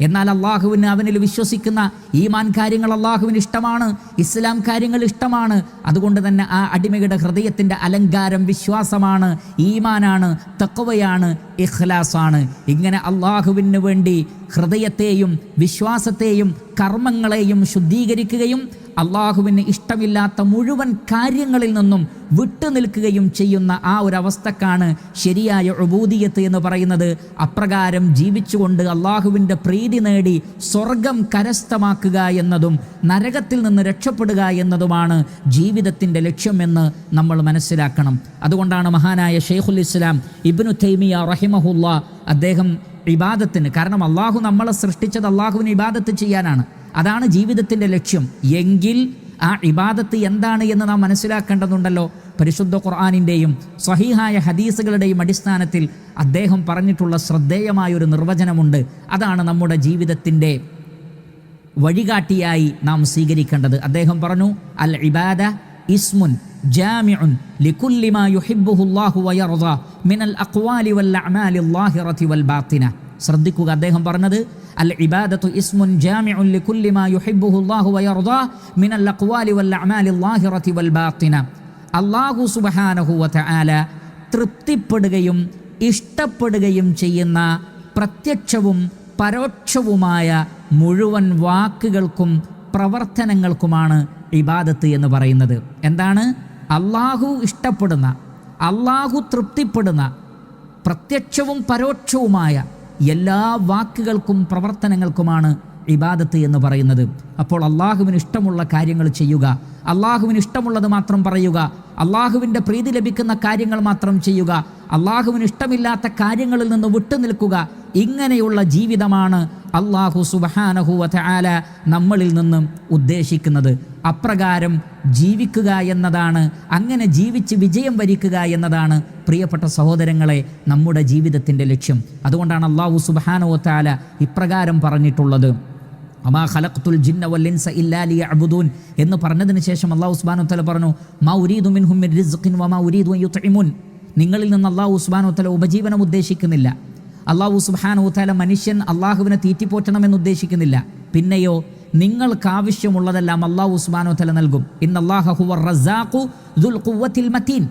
എന്നാൽ അള്ളാഹുവിന് അവനിൽ വിശ്വസിക്കുന്ന ഈമാൻ കാര്യങ്ങൾ അള്ളാഹുവിന് ഇഷ്ടമാണ്, ഇസ്ലാം കാര്യങ്ങൾ ഇഷ്ടമാണ്. അതുകൊണ്ട് തന്നെ ആ അടിമയുടെ ഹൃദയത്തിൻ്റെ അലങ്കാരം വിശ്വാസമാണ്, ഈമാനാണ്, തഖ്വയാണ്, ഇഖ്ലാസാണ്. ഇങ്ങനെ അള്ളാഹുവിന് വേണ്ടി ഹൃദയത്തെയും വിശ്വാസത്തെയും കർമ്മങ്ങളെയും ശുദ്ധീകരിക്കുകയും അള്ളാഹുവിന് ഇഷ്ടമില്ലാത്ത മുഴുവൻ കാര്യങ്ങളിൽ നിന്നും വിട്ടുനിൽക്കുകയും ചെയ്യുന്ന ആ ഒരവസ്ഥക്കാണ് ശരിയായ ഉബൂദിയത്ത് എന്ന് പറയുന്നത്. അപ്രകാരം ജീവിച്ചുകൊണ്ട് അള്ളാഹുവിൻ്റെ പ്രീതി നേടി സ്വർഗം കരസ്ഥമാക്കുക എന്നതും നരകത്തിൽ നിന്ന് രക്ഷപ്പെടുക എന്നതുമാണ് ജീവിതത്തിൻ്റെ ലക്ഷ്യമെന്ന് നമ്മൾ മനസ്സിലാക്കണം. അതുകൊണ്ടാണ് മഹാനായ ശൈഖുൽ ഇസ്ലാം ഇബ്നു തൈമിയ റഹിമഹുല്ലാ അദ്ദേഹം ഇബാദത്തിന്, കാരണം അള്ളാഹു നമ്മളെ സൃഷ്ടിച്ചത് അള്ളാഹുവിന് ഇബാദത്ത് ചെയ്യാനാണ്, അതാണ് ജീവിതത്തിൻ്റെ ലക്ഷ്യം. എങ്കിൽ ആ ഇബാദത്ത് എന്താണ് എന്ന് നാം മനസ്സിലാക്കേണ്ടതുണ്ടല്ലോ. പരിശുദ്ധ ഖുർആനിൻ്റെയും സ്വഹീഹായ ഹദീസുകളുടെയും അടിസ്ഥാനത്തിൽ അദ്ദേഹം പറഞ്ഞിട്ടുള്ള ശ്രദ്ധേയമായൊരു നിർവചനമുണ്ട്. അതാണ് നമ്മുടെ ജീവിതത്തിൻ്റെ വഴികാട്ടിയായി നാം സ്വീകരിക്കേണ്ടത്. അദ്ദേഹം പറഞ്ഞു, അൽ ഇബാദ ഇസ്മുൻ ജാമിഉൻ ലികുല്ലി മാ യുഹിബ്ബുഹുല്ലാഹു വയർദാ മിനൽ അഖ്വാലി വൽ അഅമാലി ളാഹിറതി വൽ ബാത്തിന. ശ്രദ്ധിക്കുക, അദ്ദേഹം പറഞ്ഞത് അൽ ഇബാദത്തു ഇസ്മുൻ ജാമിഉൻ ലികുല്ലി മാ യുഹിബ്ബുഹുല്ലാഹു വയർദാ മിനൽ അഖ്വാലി വൽ അഅമാലി ളാഹിറതി വൽ ബാത്തിന. അല്ലാഹു സുബ്ഹാനഹു വ തആല തൃപ്തിപ്പെടുകയും ഇഷ്ടപ്പെടുകയും ചെയ്യുന്ന പ്രത്യക്ഷവും പരോക്ഷവുമായ മുഴുവൻ വാക്കുകൾക്കും പ്രവർത്തനങ്ങൾക്കുമാണ് ഇബാദത്ത് എന്ന് പറയുന്നത്. എന്താണ്? അള്ളാഹു ഇഷ്ടപ്പെടുന്ന, അള്ളാഹു തൃപ്തിപ്പെടുന്ന പ്രത്യക്ഷവും പരോക്ഷവുമായ എല്ലാ വാക്കുകൾക്കും പ്രവർത്തനങ്ങൾക്കുമാണ് ഇബാദത്ത് എന്ന് പറയുന്നത്. അപ്പോൾ അള്ളാഹുവിന് ഇഷ്ടമുള്ള കാര്യങ്ങൾ ചെയ്യുക, അള്ളാഹുവിന് ഇഷ്ടമുള്ളത് മാത്രം പറയുക, അള്ളാഹുവിൻ്റെ പ്രീതി ലഭിക്കുന്ന കാര്യങ്ങൾ മാത്രം ചെയ്യുക, അള്ളാഹുവിന് ഇഷ്ടമില്ലാത്ത കാര്യങ്ങളിൽ നിന്ന് വിട്ടുനിൽക്കുക. ഇങ്ങനെയുള്ള ജീവിതമാണ് അള്ളാഹു സുബ്ഹാനഹു വ തആല നമ്മളിൽ നിന്നും ഉദ്ദേശിക്കുന്നത്. അപ്രകാരം ജീവിക്കുക എന്നതാണ്, അങ്ങനെ ജീവിച്ച് വിജയം വരിക്കുക എന്നതാണ് പ്രിയപ്പെട്ട സഹോദരങ്ങളെ നമ്മുടെ ജീവിതത്തിൻ്റെ ലക്ഷ്യം. അതുകൊണ്ടാണ് അള്ളാഹു സുബ്ഹാനഹു വ തആല ഇപ്രകാരം പറഞ്ഞിട്ടുള്ളത്, അമാ ഖലഖ്തുൽ ജിന്ന വൽ ഇൻസ ഇല്ലാ ലിയഅ്ബുദൂൻ എന്ന് പറഞ്ഞതിന് ശേഷം അള്ളാഹു സുബ്ഹാനഹു വ തആല പറഞ്ഞു, മാ ഉരീദു മിൻഹും മിൻ റിസ്ഖിൻ വമാ ഉരീദു അൻ യുത്ഇമുൻ. നിങ്ങളിൽ നിന്ന് അള്ളാഹു സുബ്ഹാനഹു വ തആല ഉപജീവനം ഉദ്ദേശിക്കുന്നില്ല. അള്ളാഹു സുബ്ഹാനഹു വ തആല മനുഷ്യൻ അള്ളാഹുവിനെ തീറ്റിപ്പോറ്റണമെന്ന് ഉദ്ദേശിക്കുന്നില്ല. പിന്നെയോ നിങ്ങൾക്ക് ആവശ്യമുള്ളതെല്ലാം അള്ളാഹു സുബ്ഹാനഹു വ തആല നൽകും. ഇന്നല്ലാഹ ഹുവർ റസ്സാഖു ദുൽ ഖുവ്വത്തിൽ മതീൻ.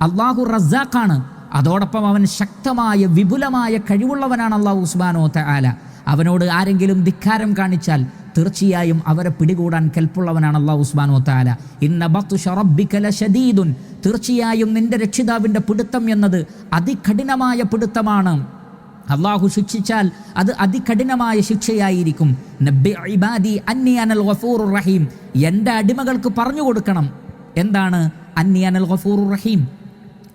അള്ളാഹു റസ്സാഖാണ്, അതോടൊപ്പം അവൻ ശക്തമായ വിപുലമായ കഴിവുള്ളവനാണ് അല്ലാഹു സുബ്ഹാനഹു വ തആല. അവനോട് ആരെങ്കിലും ധിക്കാരം കാണിച്ചാൽ തീർച്ചയായും അവരെ പിടികൂടാൻ കെൽപ്പുള്ളവനാണ് അല്ലാഹു സുബ്ഹാനഹു വ തആല. ഇന്ന ബത്ഷ റബ്ബിക ലശദീദുൻ, തീർച്ചയായും നിന്റെ രക്ഷിതാവിൻ്റെ പിടുത്തം എന്നത് അതികഠിനമായ പിടുത്തമാണ്. അള്ളാഹു ശിക്ഷിച്ചാൽ അത് അതികഠിനമായ ശിക്ഷയായിരിക്കും. നബ്ബി ഇബാദി അന്നി അനൽ ഗഫൂറുർ റഹീം, എൻ്റെ അടിമകൾക്ക് പറഞ്ഞു കൊടുക്കണം. എന്താണ് അന്നി അനൽ ഗഫൂറുർ റഹീം?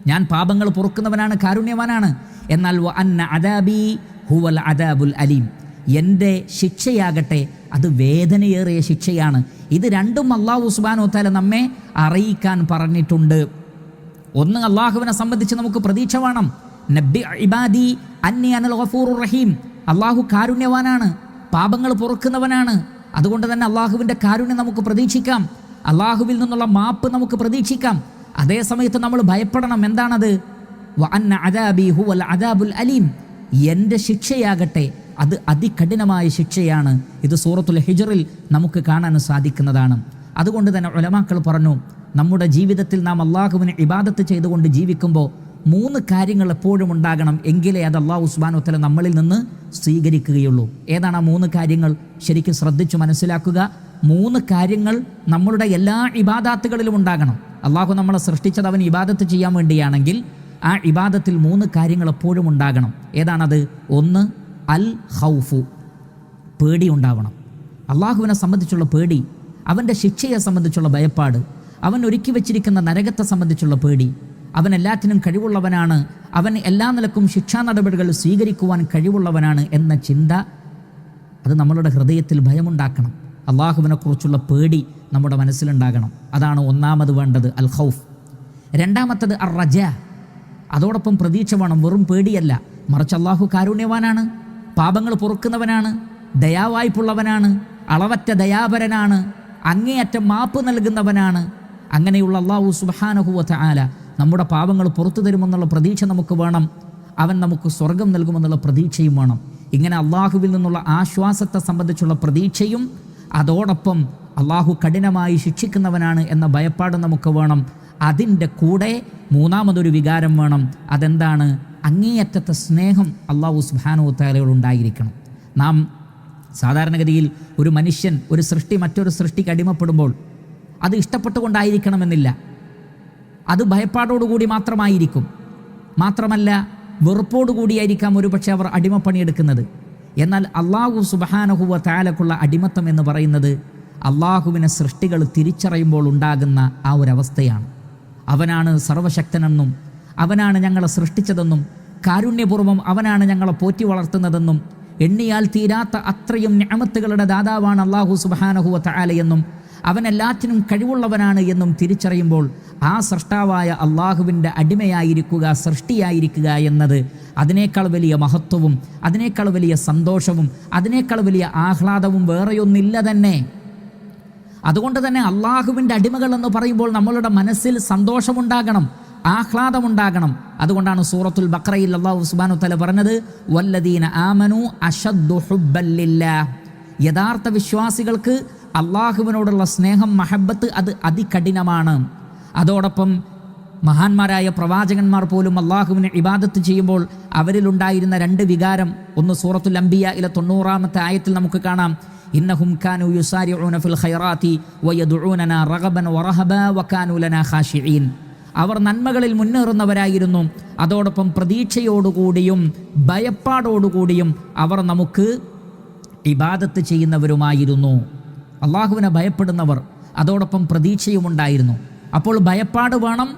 ഞാൻ പാപങ്ങൾ പൊറുക്കുന്നവനാണ്, കാരുണ്യവാനാണ്. എന്നാൽ വ അന്ന അദാബി ഹുവൽ അദാബുൽ അലീം, എൻ്റെ ശിക്ഷയാകട്ടെ അത് വേദനയേറിയ ശിക്ഷയാണ്. ഇത് രണ്ടും അല്ലാഹു സുബ്ഹാനഹു വ തആല നമ്മെ അറിയിക്കാൻ പറഞ്ഞിട്ടുണ്ട്. ഒന്ന്, അള്ളാഹുവിനെ സംബന്ധിച്ച് നമുക്ക് പ്രതീക്ഷ വേണം. നബ്ബി ഇബാദി അന്നി അനൽ ഗഫൂറുർ റഹീം, അള്ളാഹു കാരുണ്യവാനാണ്, പാപങ്ങൾ പൊറുക്കുന്നവനാണ്. അതുകൊണ്ട് തന്നെ അള്ളാഹുവിൻ്റെ കാരുണ്യം നമുക്ക് പ്രതീക്ഷിക്കാം, അള്ളാഹുവിൽ നിന്നുള്ള മാപ്പ് നമുക്ക് പ്രതീക്ഷിക്കാം. അതേ സമയത്ത് നമ്മൾ ഭയപ്പെടണം. എന്താണത്? വ അന്ന അദാബി ഹുവൽ അദാബുൽ അലീം, എൻ്റെ ശിക്ഷയാകട്ടെ അത് അതികഠിനമായ ശിക്ഷയാണ്. ഇത് സൂറത്തുൽ ഹിജ്റിൽ നമുക്ക് കാണാൻ സാധിക്കുന്നതാണ്. അതുകൊണ്ട് തന്നെ ഉലമാക്കൾ പറഞ്ഞു, നമ്മുടെ ജീവിതത്തിൽ നാം അള്ളാഹുവിനെ ഇബാദത്ത് ചെയ്തുകൊണ്ട് ജീവിക്കുമ്പോൾ 3 കാര്യങ്ങൾ എപ്പോഴും ഉണ്ടാകണം. എങ്കിലേ അത് അല്ലാഹു സുബ്ഹാനഹു വ തആല നമ്മളിൽ നിന്ന് സ്വീകരിക്കുകയുള്ളൂ. ഏതാണ് ആ 3 കാര്യങ്ങൾ? ശരിക്കും ശ്രദ്ധിച്ചു മനസ്സിലാക്കുക. 3 കാര്യങ്ങൾ നമ്മളുടെ എല്ലാ ഇബാദത്തുകളിലും ഉണ്ടാകണം. അള്ളാഹു നമ്മളെ സൃഷ്ടിച്ചത് അവൻ ഇബാദത്ത് ചെയ്യാൻ വേണ്ടിയാണെങ്കിൽ ആ ഇബാദത്തിൽ 3 കാര്യങ്ങൾ എപ്പോഴും ഉണ്ടാകണം. ഏതാണത്? ഒന്ന്, അൽ ഖൗഫു, പേടി ഉണ്ടാവണം. അള്ളാഹുവിനെ സംബന്ധിച്ചുള്ള പേടി, അവൻ്റെ ശിക്ഷയെ സംബന്ധിച്ചുള്ള ഭയപ്പാട്, അവൻ ഒരുക്കി വച്ചിരിക്കുന്ന നരകത്തെ സംബന്ധിച്ചുള്ള പേടി. അവൻ എല്ലാറ്റിനും കഴിവുള്ളവനാണ്, അവൻ എല്ലാ നിലക്കും ശിക്ഷാ നടപടികൾ സ്വീകരിക്കുവാൻ കഴിവുള്ളവനാണ് എന്ന ചിന്ത അത് നമ്മളുടെ ഹൃദയത്തിൽ ഭയമുണ്ടാക്കണം. അള്ളാഹുവിനെക്കുറിച്ചുള്ള പേടി നമ്മുടെ മനസ്സിലുണ്ടാകണം. അതാണ് ഒന്നാമത് വേണ്ടത്, അൽ ഖൗഫ്. രണ്ടാമത്തത് അർ റജ, അതോടൊപ്പം പ്രതീക്ഷ വേണം. വെറും പേടിയല്ല, മറിച്ച് അള്ളാഹു കാരുണ്യവാനാണ്, പാപങ്ങൾ പൊറുക്കുന്നവനാണ്, ദയാവായ്പുള്ളവനാണ്, അളവറ്റ ദയാപരനാണ്, അങ്ങേയറ്റം മാപ്പ് നൽകുന്നവനാണ്. അങ്ങനെയുള്ള അല്ലാഹു സുബ്ഹാനഹു വ തആല നമ്മുടെ പാപങ്ങൾ പുറത്തു തരുമെന്നുള്ള പ്രതീക്ഷ നമുക്ക് വേണം. അവൻ നമുക്ക് സ്വർഗം നൽകുമെന്നുള്ള പ്രതീക്ഷയും വേണം. ഇങ്ങനെ അള്ളാഹുവിൽ നിന്നുള്ള ആശ്വാസത്തെ സംബന്ധിച്ചുള്ള പ്രതീക്ഷയും അതോടൊപ്പം അള്ളാഹു കഠിനമായി ശിക്ഷിക്കുന്നവനാണ് എന്ന ഭയപ്പാട് നമുക്ക് വേണം. അതിൻ്റെ കൂടെ മൂന്നാമതൊരു വികാരം വേണം. അതെന്താണ്? അങ്ങേയറ്റത്തെ സ്നേഹം അല്ലാഹു സുബ്ഹാനഹു വ തആലയോട് ഉണ്ടായിരിക്കണം. നാം സാധാരണഗതിയിൽ ഒരു മനുഷ്യൻ, ഒരു സൃഷ്ടി മറ്റൊരു സൃഷ്ടിക്ക് അടിമപ്പെടുമ്പോൾ അത് ഇഷ്ടപ്പെട്ടുകൊണ്ടായിരിക്കണമെന്നില്ല, അത് ഭയപ്പാടോടുകൂടി മാത്രമായിരിക്കും. മാത്രമല്ല വെറുപ്പോടുകൂടിയായിരിക്കാം ഒരുപക്ഷെ അവർ അടിമപ്പണിയെടുക്കുന്നത്. എന്നാൽ അല്ലാഹു സുബ്ഹാനഹു വ തആലക്കുള്ള അടിമത്തം എന്ന് പറയുന്നത് അള്ളാഹുവിനെ സൃഷ്ടികൾ തിരിച്ചറിയുമ്പോൾ ഉണ്ടാകുന്ന ആ ഒരവസ്ഥയാണ്. അവനാണ് സർവശക്തനെന്നും അവനാണ് ഞങ്ങളെ സൃഷ്ടിച്ചതെന്നും കാരുണ്യപൂർവ്വം അവനാണ് ഞങ്ങളെ പോറ്റി വളർത്തുന്നതെന്നും എണ്ണിയാൽ തീരാത്ത അത്രയും നിഅമത്തുകളുടെ ദാതാവാണ് അല്ലാഹു സുബ്ഹാനഹു വ തആല എന്നും അവൻ എല്ലാറ്റിനും കഴിവുള്ളവനാണ് എന്നും തിരിച്ചറിയുമ്പോൾ ആ സൃഷ്ടാവായ അള്ളാഹുവിൻ്റെ അടിമയായിരിക്കുക, സൃഷ്ടിയായിരിക്കുക എന്നത് അതിനേക്കാൾ വലിയ മഹത്വവും അതിനേക്കാൾ വലിയ സന്തോഷവും അതിനേക്കാൾ വലിയ ആഹ്ലാദവും വേറെയൊന്നില്ല തന്നെ. അതുകൊണ്ട് തന്നെ അള്ളാഹുവിൻ്റെ അടിമകൾ എന്ന് പറയുമ്പോൾ നമ്മളുടെ മനസ്സിൽ സന്തോഷമുണ്ടാകണം, ആഹ്ലാദമുണ്ടാകണം. അതുകൊണ്ടാണ് സൂറത്തുൽ ബഖറയിൽ അല്ലാഹു സുബ്ഹാനഹു വ തആല പറഞ്ഞത്, വല്ലദീന ആമനു അശദ്ദു ഹുബ്ബൻ ലില്ലാഹ്, യഥാർത്ഥ വിശ്വാസികൾക്ക് അള്ളാഹുവിനോടുള്ള സ്നേഹം, മഹബത്ത് അത് അതികഠിനമാണ്. അതോടൊപ്പം മഹാന്മാരായ പ്രവാചകന്മാർ പോലും അള്ളാഹുവിനെ ഇബാദത്ത് ചെയ്യുമ്പോൾ അവരിലുണ്ടായിരുന്ന 2 വികാരം. ഒന്ന് സൂറത്തുൽ അംബിയായിലെ 90-ാമത്തെ ആയത്തിൽ നമുക്ക് കാണാം, ഇന്നഹും കാനൂ യുസാരിഊന ഫിൽ ഖൈറാത്തി വയദുഊനനാ റഗബൻ വറഹബാ വകാനൂ ലനാ ഖാശിഈൻ. അവർ നന്മകളിൽ മുന്നേറുന്നവരായിരുന്നു, അതോടൊപ്പം പ്രതീക്ഷയോടുകൂടിയും ഭയപ്പാടോടുകൂടിയും അവർ നമുക്ക് ഇബാദത്ത് ചെയ്യുന്നവരുമായിരുന്നു. അള്ളാഹുവിനെ ഭയപ്പെടുന്നവർ, അതോടൊപ്പം പ്രതീക്ഷയുമുണ്ടായിരുന്നു. അപ്പോൾ ഭയപ്പാട് വേണം,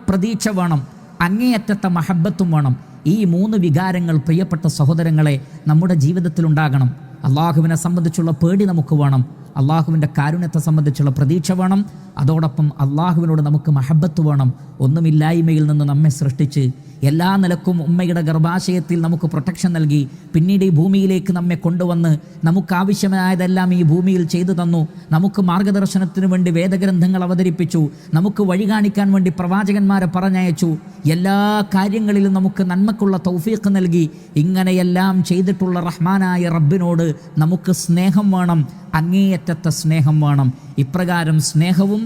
പ്രതീക്ഷ വേണം, അങ്ങേയറ്റത്തെ മഹബത്തും വേണം. ഈ 3 വികാരങ്ങൾ പ്രിയപ്പെട്ട സഹോദരങ്ങളെ നമ്മുടെ ജീവിതത്തിലുണ്ടാകണം. അള്ളാഹുവിനെ സംബന്ധിച്ചുള്ള പേടി നമുക്ക് വേണം, അള്ളാഹുവിൻ്റെ കാരുണ്യത്തെ സംബന്ധിച്ചുള്ള പ്രതീക്ഷ വേണം, അതോടൊപ്പം അള്ളാഹുവിനോട് നമുക്ക് മഹബത്ത് വേണം. ഒന്നുമില്ലായ്മയിൽ നിന്ന് നമ്മെ സൃഷ്ടിച്ച് എല്ലാ നിലക്കും ഉമ്മയുടെ ഗർഭാശയത്തിൽ നമുക്ക് പ്രൊട്ടക്ഷൻ നൽകി പിന്നീട് ഈ ഭൂമിയിലേക്ക് നമ്മെ കൊണ്ടുവന്ന് നമുക്കാവശ്യമായതെല്ലാം ഈ ഭൂമിയിൽ ചെയ്തു തന്നു. നമുക്ക് മാർഗദർശനത്തിന് വേണ്ടി വേദഗ്രന്ഥങ്ങൾ അവതരിപ്പിച്ചു, നമുക്ക് വഴി കാണിക്കാൻ വേണ്ടി പ്രവാചകന്മാരെ പറഞ്ഞയച്ചു, എല്ലാ കാര്യങ്ങളിലും നമുക്ക് നന്മക്കുള്ള തൗഫീഖ് നൽകി. ഇങ്ങനെയെല്ലാം ചെയ്തിട്ടുള്ള റഹ്മാനായ റബ്ബിനോട് നമുക്ക് സ്നേഹം വേണം, അങ്ങേയറ്റത്തെ സ്നേഹം വേണം. ഇപ്രകാരം സ്നേഹവും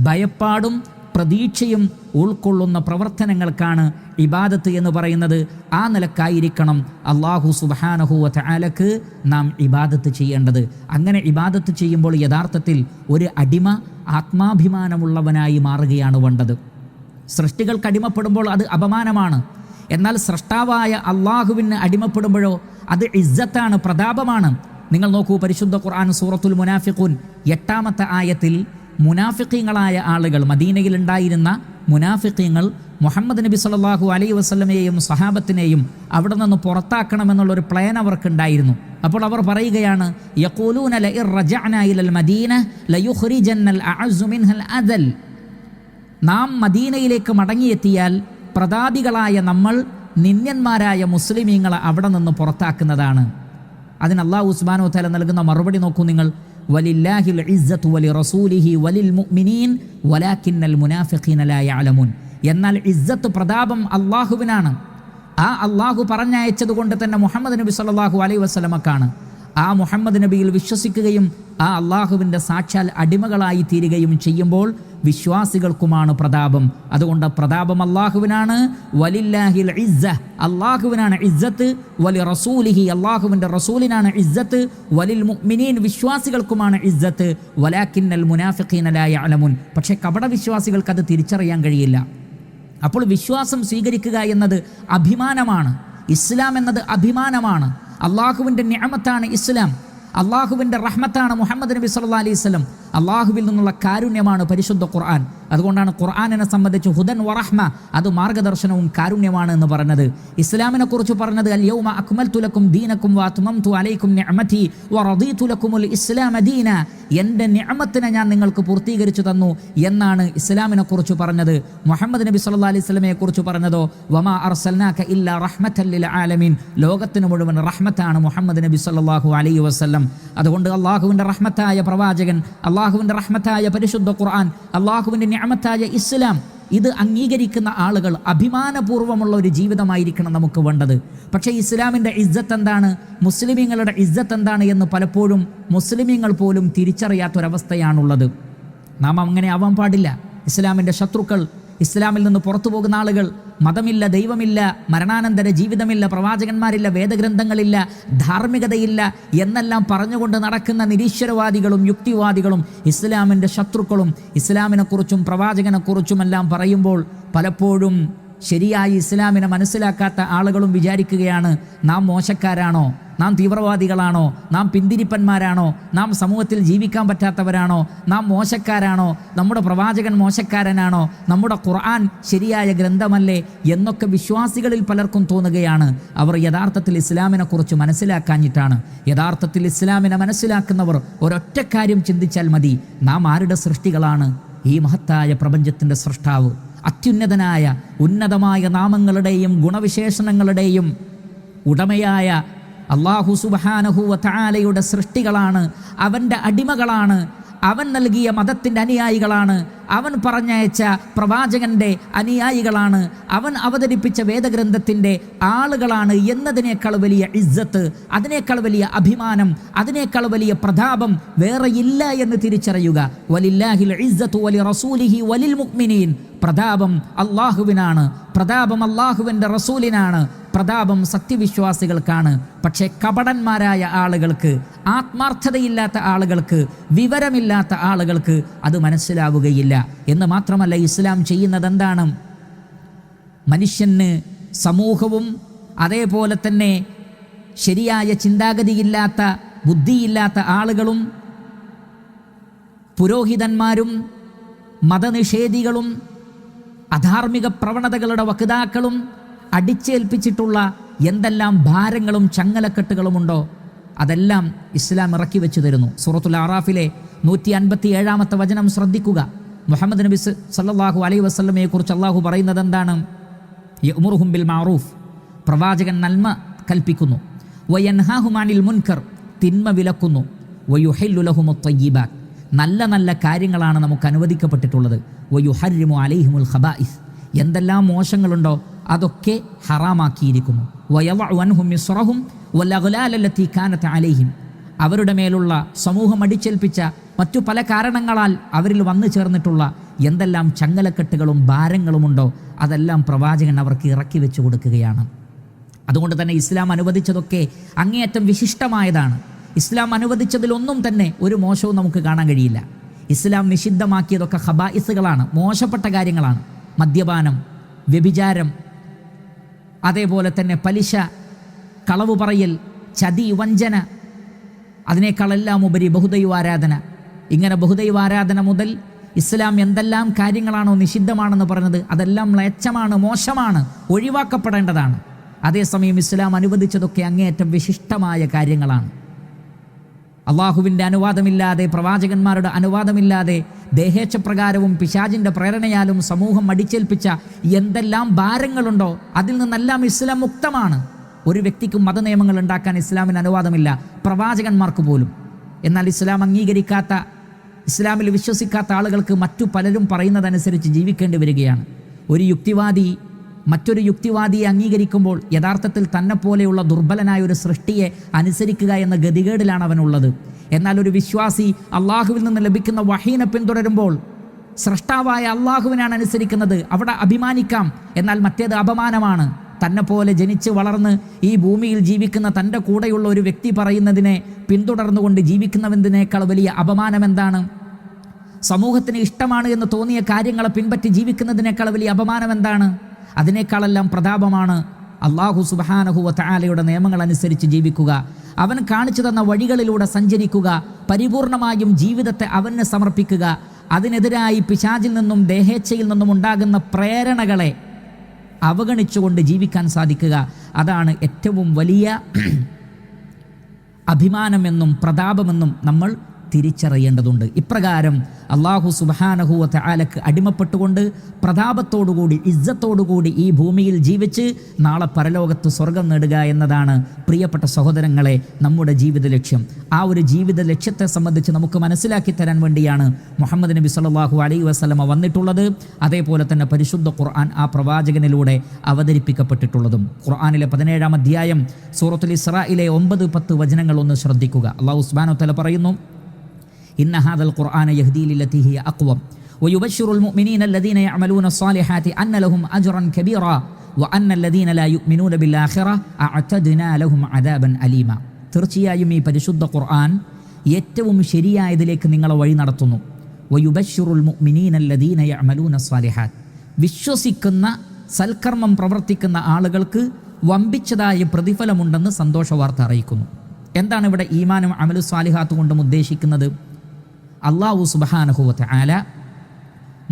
ഭയപ്പാടും പ്രതീക്ഷയും ഉൾക്കൊള്ളുന്ന പ്രവർത്തനങ്ങൾക്കാണ് ഇബാദത്ത് എന്ന് പറയുന്നത്. ആ നിലക്കായിരിക്കണം അല്ലാഹു സുബ്ഹാനഹു വ തആലക്ക് നാം ഇബാദത്ത് ചെയ്യേണ്ടത്. അങ്ങനെ ഇബാദത്ത് ചെയ്യുമ്പോൾ യഥാർത്ഥത്തിൽ ഒരു അടിമ ആത്മാഭിമാനമുള്ളവനായി മാറുകയാണ് വേണ്ടത്. സൃഷ്ടികൾക്ക് അടിമപ്പെടുമ്പോൾ അത് അപമാനമാണ്. എന്നാൽ സ്രഷ്ടാവായ അള്ളാഹുവിന് അടിമപ്പെടുമ്പോഴോ അത് ഇസ്സത്താണ്, പ്രതാപമാണ്. നിങ്ങൾ നോക്കൂ, പരിശുദ്ധ ഖുർആൻ സൂറത്തുൽ മുനാഫിഖൂൻ 8-ാമത്തെ ആയത്തിൽ മുനാഫിഖീങ്ങളായ ആളുകൾ, മദീനയിൽ ഉണ്ടായിരുന്ന മുനാഫിഖീങ്ങൾ മുഹമ്മദ് നബി സല്ലല്ലാഹു അലൈഹി വസല്ലമയെയും സഹാബത്തിനെയും അവിടെ നിന്ന് പുറത്താക്കണമെന്നുള്ളൊരു പ്ലാൻ അവർക്കുണ്ടായിരുന്നു. അപ്പോൾ അവർ പറയുകയാണ്, യഖൂലൂന ലഇർ റജഅനാ ഇലൽ മദീന ലയുഖ്രിജന്നൽ അഅസ്സു മിൻഹൽ അദൽ. നാം മദീനയിലേക്ക് മടങ്ങിയെത്തിയാൽ പ്രതാപികളായ നമ്മൾ നിന്ദ്യന്മാരായ മുസ്ലിമീങ്ങളെ അവിടെ നിന്ന് പുറത്താക്കുന്നതാണ്. അതിന് അല്ലാഹു സുബ്ഹാനഹു വ തആല നൽകുന്ന മറുപടി നോക്കൂ നിങ്ങൾ, വലില്ലാഹിൽ ഇസ്സത്തു വലിറസൂലിഹി വലിൽ മുഅ്മിനീൻ വലാകിന്നൽ മുനാഫിഖീന ലാ യഅലമൂൻ. എന്നാൽ ഇസ്സത്ത്, പ്രതാപം അള്ളാഹുവിനാണ്. ആ അള്ളാഹു പറഞ്ഞയച്ചത് കൊണ്ട് തന്നെ മുഹമ്മദ് നബി സല്ലല്ലാഹു അലൈഹി വസല്ലമക്കാണ്. ആ മുഹമ്മദ് നബിയിൽ വിശ്വസിക്കുകയും ആ അള്ളാഹുവിൻ്റെ സാക്ഷാൽ അടിമകളായി തീരുകയും ചെയ്യുമ്പോൾ വിശ്വാസികൾക്കുമാണ് പ്രതാപം. അതുകൊണ്ട് പ്രതാപം അള്ളാഹുവിനാണ്. വലില്ലാഹിൽ ഇസ്സ, അള്ളാഹുവിനാണ് ഇസ്സത്ത്. വലി റസൂലിഹി, അള്ളാഹുവിൻ്റെ റസൂലിനാണ് ഇസ്സത്ത്. വലിൽ മുഅ്മിനീൻ, വിശ്വാസികൾക്കുമാണ് ഇസ്സത്ത്. വലാകിന്നൽ മുനാഫിഖീന ലാ യഅലമൂൻ. പക്ഷേ കപടവിശ്വാസികൾക്ക് അത് തിരിച്ചറിയാൻ കഴിയില്ല. അപ്പോൾ വിശ്വാസം സ്വീകരിക്കുക എന്നത് അഭിമാനമാണ്. ഇസ്ലാം എന്നത് അഭിമാനമാണ്. അള്ളാഹുവിൻ്റെ നിഅമത്താണ് ഇസ്ലാം. അള്ളാഹുവിൻ്റെ റഹ്മത്താണ് മുഹമ്മദ് നബി സല്ലല്ലാഹു അലൈഹി വസല്ലം. അള്ളാഹുവിൽ നിന്നുള്ള കാരുണ്യമാണ് പരിശുദ്ധ ഖുർആൻ. അതുകൊണ്ടാണ് ഖുർആനിനെ സംബന്ധിച്ച് ഹുദൻ വറഹ്മ, അത് മാർഗദർശനവും കാരുണ്യമാണ് എന്ന് പറഞ്ഞത്. ഇസ്ലാമിനെ കുറിച്ച് പറഞ്ഞത് അൽ യൗമ അക്മൽതു ലക്കും ദീനക്കും വഅത്മംതു അലൈക്കും നിഅമതി വറദീതു ലക്കുമുൽ ഇസ്ലാമ ദീന. എൻ്റെ നിഅമത്തിനെ ഞാൻ നിങ്ങൾക്ക് പൂർത്തീകരിച്ചു തന്നു എന്നാണ് ഇസ്ലാമിനെ കുറിച്ച് പറഞ്ഞത്. മുഹമ്മദ് നബി സല്ലല്ലാഹു അലൈഹി വസല്ലമയെ കുറിച്ച് പറഞ്ഞതോ വമാ അർസൽനാക ഇല്ലാ റഹ്മത്തൻ ലിൽ ആലമീൻ. ലോകത്തിന് മുഴുവൻ റഹ്മത്താണ് മുഹമ്മദ് നബി സല്ലല്ലാഹു അലൈഹി വസല്ലം. അതുകൊണ്ട് അള്ളാഹുവിൻ്റെ റഹ്മത്തായ പ്രവാചകൻ, അള്ളാഹുവിൻ്റെ റഹ്മത്തായ പരിശുദ്ധ ഖുർആൻ, അള്ളാഹുവിൻ്റെ നിഅമത്തായ ഇസ്ലാം, ഇത് അംഗീകരിക്കുന്ന ആളുകൾ അഭിമാനപൂർവ്വമുള്ള ഒരു ജീവിതമായിരിക്കണം നമുക്ക് വേണ്ടത്. പക്ഷേ ഇസ്ലാമിൻ്റെ ഇസ്സത്ത് എന്താണ്, മുസ്ലിമീങ്ങളുടെ ഇസ്സത്ത് എന്താണ് എന്ന് പലപ്പോഴും മുസ്ലിമീങ്ങൾ പോലും തിരിച്ചറിയാത്തൊരവസ്ഥയാണുള്ളത്. നാം അങ്ങനെ ആവാൻ പാടില്ല. ഇസ്ലാമിൻ്റെ ശത്രുക്കൾ, ഇസ്ലാമിൽ നിന്ന് പുറത്തു പോകുന്ന ആളുകൾ, മതമില്ല, ദൈവമില്ല, മരണാനന്തര ജീവിതമില്ല, പ്രവാചകന്മാരില്ല, വേദഗ്രന്ഥങ്ങളില്ല, ധാർമ്മികതയില്ല എന്നെല്ലാം പറഞ്ഞുകൊണ്ട് നടക്കുന്ന നിരീശ്വരവാദികളും യുക്തിവാദികളും ഇസ്ലാമിൻ്റെ ശത്രുക്കളും ഇസ്ലാമിനെക്കുറിച്ചും പ്രവാചകനെക്കുറിച്ചുമെല്ലാം പറയുമ്പോൾ പലപ്പോഴും ശരിയായി ഇസ്ലാമിനെ മനസ്സിലാക്കാത്ത ആളുകളും വിചാരിക്കുകയാണ്, നാം മോശക്കാരാണോ, നാം തീവ്രവാദികളാണോ, നാം പിന്തിരിപ്പന്മാരാണോ, നാം സമൂഹത്തിൽ ജീവിക്കാൻ പറ്റാത്തവരാണോ, നാം മോശക്കാരാണോ, നമ്മുടെ പ്രവാചകൻ മോശക്കാരനാണോ, നമ്മുടെ ഖുർആൻ ശരിയായ ഗ്രന്ഥമല്ലേ എന്നൊക്കെ വിശ്വാസികളിൽ പലർക്കും തോന്നുകയാണ്. അവർ യഥാർത്ഥത്തിൽ ഇസ്ലാമിനെക്കുറിച്ച് മനസ്സിലാക്കാഞ്ഞിട്ടാണ്. യഥാർത്ഥത്തിൽ ഇസ്ലാമിനെ മനസ്സിലാക്കുന്നവർ ഒരൊറ്റ കാര്യം ചിന്തിച്ചാൽ മതി, നാം ആരുടെ സൃഷ്ടികളാണ്? ഈ മഹത്തായ പ്രപഞ്ചത്തിൻ്റെ സൃഷ്ടാവ്, അത്യുന്നതനായ ഉന്നതമായ നാമങ്ങളുടെയും ഗുണവിശേഷണങ്ങളുടെയും ഉടമയായ അല്ലാഹു സുബ്ഹാനഹു വ തആലയുടെ സൃഷ്ടികളാണ്, അവൻ്റെ അടിമകളാണ്, അവൻ നൽകിയ മതത്തിൻ്റെ അനുയായികളാണ്, അവൻ പറഞ്ഞയച്ച പ്രവാചകൻ്റെ അനുയായികളാണ്, അവൻ അവതരിപ്പിച്ച വേദഗ്രന്ഥത്തിൻ്റെ ആളുകളാണ് എന്നതിനേക്കാൾ വലിയ ഇസ്സത്ത്, അതിനേക്കാൾ വലിയ അഭിമാനം, അതിനേക്കാൾ വലിയ പ്രതാപം വേറെയില്ല എന്ന് തിരിച്ചറിയുക. വലില്ലാഹിൽ ഇസ്സത്തു വലി റസൂലിഹി വലിൽ മുഅ്മിനീൻ. പ്രതാപം അള്ളാഹുവിനാണ്, പ്രതാപം അള്ളാഹുവിൻ്റെ റസൂലിനാണ്, പ്രതാപം സത്യവിശ്വാസികൾക്കാണ്. പക്ഷേ കപടന്മാരായ ആളുകൾക്ക്, ആത്മാർത്ഥതയില്ലാത്ത ആളുകൾക്ക്, വിവരമില്ലാത്ത ആളുകൾക്ക് അത് മനസ്സിലാവുകയില്ല. എന്ന് മാത്രമല്ല, ഇസ്ലാം ചെയ്യുന്നത് എന്താണ്? മനുഷ്യന്, സമൂഹവും അതേപോലെ തന്നെ ശരിയായ ചിന്താഗതിയില്ലാത്ത, ബുദ്ധിയില്ലാത്ത ആളുകളും പുരോഹിതന്മാരും മതനിഷേധികളും അധാർമിക പ്രവണതകളുടെ വക്താക്കളും അടിച്ചേൽപ്പിച്ചിട്ടുള്ള എന്തെല്ലാം ഭാരങ്ങളും ചങ്ങലക്കെട്ടുകളുമുണ്ടോ അതെല്ലാം ഇസ്ലാം ഇറക്കി വെച്ചു തരുന്നു. സൂറത്തുൽ അറാഫിലെ 157-ാമത്തെ വചനം ശ്രദ്ധിക്കുക. മുഹമ്മദ് നബി സല്ലല്ലാഹു അലൈഹി വസല്ലമയെ കുറിച്ച് അള്ളാഹു പറയുന്നത് എന്താണ്? യഅ്മുറുഹും ബിൽ മഅറൂഫ്, പ്രവാചകൻ നന്മ കൽപ്പിക്കുന്നു. വയൻഹാഹും അനിൽ മുൻകർ, തിന്മ വിലക്കുന്നു. വയുഹില്ലു ലഹുമുത് തയ്യിബാത്ത്, നല്ല നല്ല കാര്യങ്ങളാണ് നമുക്ക് അനുവദിക്കപ്പെട്ടിട്ടുള്ളത്. വയുഹർരിമു അലൈഹിമുൽ ഖബായിസ്, എന്തെല്ലാം മോശങ്ങളുണ്ടോ അതൊക്കെ ഹറാമാക്കിയിരിക്കുന്നു. വയളഉ അൻഹും മിസ്റഹും വൽഅഗ്ലാല ലത്തി കാനത് അലൈഹിം, അവരുടെ മേലുള്ള സമൂഹം അടിച്ചേൽപ്പിച്ച മറ്റു പല കാരണങ്ങളാൽ അവരിൽ വന്നു ചേർന്നിട്ടുള്ള എന്തെല്ലാം ചങ്ങലക്കെട്ടുകളും ഭാരങ്ങളുമുണ്ടോ അതെല്ലാം പ്രവാചകൻ അവർക്ക് ഇറക്കി വെച്ച് കൊടുക്കുകയാണ്. അതുകൊണ്ട് തന്നെ ഇസ്ലാം അനുവദിച്ചതൊക്കെ അങ്ങേയറ്റം വിശിഷ്ടമായതാണ്. ഇസ്ലാം അനുവദിച്ചതിലൊന്നും തന്നെ ഒരു മോശവും നമുക്ക് കാണാൻ കഴിയില്ല. ഇസ്ലാം നിഷിദ്ധമാക്കിയതൊക്കെ ഖബായിസുകളാണ്, മോശപ്പെട്ട കാര്യങ്ങളാണ്. മദ്യപാനം, വ്യഭിചാരം, അതേപോലെ തന്നെ പലിശ, കളവ് പറയൽ, ചതി, വഞ്ചന, അതിനേക്കാളെല്ലാം ഉപരി ബഹുദൈവാരാധന. ഇങ്ങനെ ബഹുദൈവാരാധന മുതൽ ഇസ്ലാം എന്തെല്ലാം കാര്യങ്ങളാണോ നിഷിദ്ധമാണെന്ന് പറഞ്ഞത് അതെല്ലാം മ്ലേച്ഛമാണ്, മോശമാണ്, ഒഴിവാക്കപ്പെടേണ്ടതാണ്. അതേസമയം ഇസ്ലാം അനുവദിച്ചതൊക്കെ അങ്ങേയറ്റം വിശിഷ്ടമായ കാര്യങ്ങളാണ്. അള്ളാഹുവിൻ്റെ അനുവാദമില്ലാതെ, പ്രവാചകന്മാരുടെ അനുവാദമില്ലാതെ, ദേഹേച്ഛപ്രകാരവും പിശാചിൻ്റെ പ്രേരണയാലും സമൂഹം അടിച്ചേൽപ്പിച്ച എന്തെല്ലാം ഭാരങ്ങളുണ്ടോ അതിൽ നിന്നെല്ലാം ഇസ്ലാം മുക്തമാണ്. ഒരു വ്യക്തിക്കും മതനിയമങ്ങൾ ഉണ്ടാക്കാൻ ഇസ്ലാമിന് അനുവാദമില്ല, പ്രവാചകന്മാർക്ക് പോലും. എന്നാൽ ഇസ്ലാം അംഗീകരിക്കാത്ത, ഇസ്ലാമിൽ വിശ്വസിക്കാത്ത ആളുകൾക്ക് മറ്റു പലരും പറയുന്നതനുസരിച്ച് ജീവിക്കേണ്ടി വരികയാണ്. ഒരു യുക്തിവാദി മറ്റൊരു യുക്തിവാദിയെ അംഗീകരിക്കുമ്പോൾ യഥാർത്ഥത്തിൽ തന്നെ പോലെയുള്ള ദുർബലനായ ഒരു സൃഷ്ടിയെ അനുസരിക്കുക എന്ന ഗതികേടിലാണ് അവനുള്ളത്. എന്നാൽ ഒരു വിശ്വാസി അള്ളാഹുവിൽ നിന്ന് ലഭിക്കുന്ന വഹീനെ പിന്തുടരുമ്പോൾ സ്രഷ്ടാവായ അള്ളാഹുവിനാണ് അനുസരിക്കുന്നത്, അവിടെ അഭിമാനിക്കാം. എന്നാൽ മറ്റേത് അപമാനമാണ്. തന്നെ പോലെ ജനിച്ച് വളർന്ന് ഈ ഭൂമിയിൽ ജീവിക്കുന്ന തൻ്റെ കൂടെയുള്ള ഒരു വ്യക്തി പറയുന്നതിനെ പിന്തുടർന്നുകൊണ്ട് ജീവിക്കുന്നതിനേക്കാൾ വലിയ അപമാനം എന്താണ്? സമൂഹത്തിന് ഇഷ്ടമാണ് എന്ന് തോന്നിയ കാര്യങ്ങളെ പിൻപറ്റി ജീവിക്കുന്നതിനേക്കാൾ വലിയ അപമാനം എന്താണ്? അതിനേക്കാളെല്ലാം പ്രതാപമാണ് അല്ലാഹു സുബ്ഹാനഹു വ തആലയുടെ നിയമങ്ങൾ അനുസരിച്ച് ജീവിക്കുക, അവൻ കാണിച്ചു തന്ന വഴികളിലൂടെ സഞ്ചരിക്കുക, പരിപൂർണമായും ജീവിതത്തെ അവന് സമർപ്പിക്കുക. അതിനെതിരായി പിശാചിൽ നിന്നും ദേഹേച്ഛയിൽ നിന്നും ഉണ്ടാകുന്ന പ്രേരണകളെ അവഗണിച്ചുകൊണ്ട് ജീവിക്കാൻ സാധിക്കുക. അതാണ് ഏറ്റവും വലിയ അഭിമാനമെന്നും പ്രതാപമെന്നും നമ്മൾ തിരിച്ചറിയേണ്ടതുണ്ട്. ഇപ്രകാരം അല്ലാഹു സുബ്ഹാനഹു വ തആലക്ക് അടിമപ്പെട്ടുകൊണ്ട് പ്രതാപത്തോടുകൂടി, ഇസ്സത്തോടുകൂടി ഈ ഭൂമിയിൽ ജീവിച്ച് നാളെ പരലോകത്ത് സ്വർഗം നേടുക എന്നതാണ് പ്രിയപ്പെട്ട സഹോദരങ്ങളെ നമ്മുടെ ജീവിത ലക്ഷ്യം. ആ ഒരു ജീവിത ലക്ഷ്യത്തെ സംബന്ധിച്ച് നമുക്ക് മനസ്സിലാക്കി തരാൻ വേണ്ടിയാണ് മുഹമ്മദ് നബി സല്ലല്ലാഹു അലൈഹി വസല്ലമ വന്നിട്ടുള്ളത്. അതേപോലെ തന്നെ പരിശുദ്ധ ഖുർആൻ ആ പ്രവാചകനിലൂടെ അവതരിപ്പിക്കപ്പെട്ടിട്ടുള്ളതും. ഖുർആനിലെ 17-ാം അധ്യായം സൂറത്തുൽ ഇസ്രായിലെ 9-10 വചനങ്ങൾ ഒന്ന് ശ്രദ്ധിക്കുക. അല്ലാഹു സുബ്ഹാനഹു വ തആല പറയുന്നു: ഇന്ന ഹാദൽ ഖുർആന യഹ്ദീ ലില്ലതീ ഹിയ അഖ്വം വയുബശ്ശിറുൽ മുഅ്മിനീന അല്ലദീന യഅമലൂന സ്സാലിഹാത്തി അന്ന ലഹും അജ്റൻ കബീറാ വഅന്ന അല്ലദീന ലാ യുഅ്മിനൂന ബിൽ ആഖിറ അഅതദ്നാ ലഹും അദാബൻ അലീമ. തീർച്ചയായും ഈ പരിശുദ്ധ ഖുർആൻ ഏറ്റവും ശരിയായതിലേക്ക് നിങ്ങളെ വഴി നടത്തുന്നു. വയുബശ്ശിറുൽ മുഅ്മിനീന അല്ലദീന യഅമലൂന സ്സാലിഹാത്ത്, വിശ്വസിക്കുന്ന സൽക്കർമ്മം പ്രവർത്തിക്കുന്ന ആളുകൾക്ക് വമ്പിച്ചതായ പ്രതിഫലമുണ്ടെന്ന് സന്തോഷവാർത്ത അറിയിക്കുന്നു. എന്താണ് ഇവിടെ ഈമാനും അമലു സ്വാലിഹാത്ത് കൊണ്ടും ഉദ്ദേശിക്കുന്നത്? അല്ലാഹു സുബ്ഹാനഹു വ തആല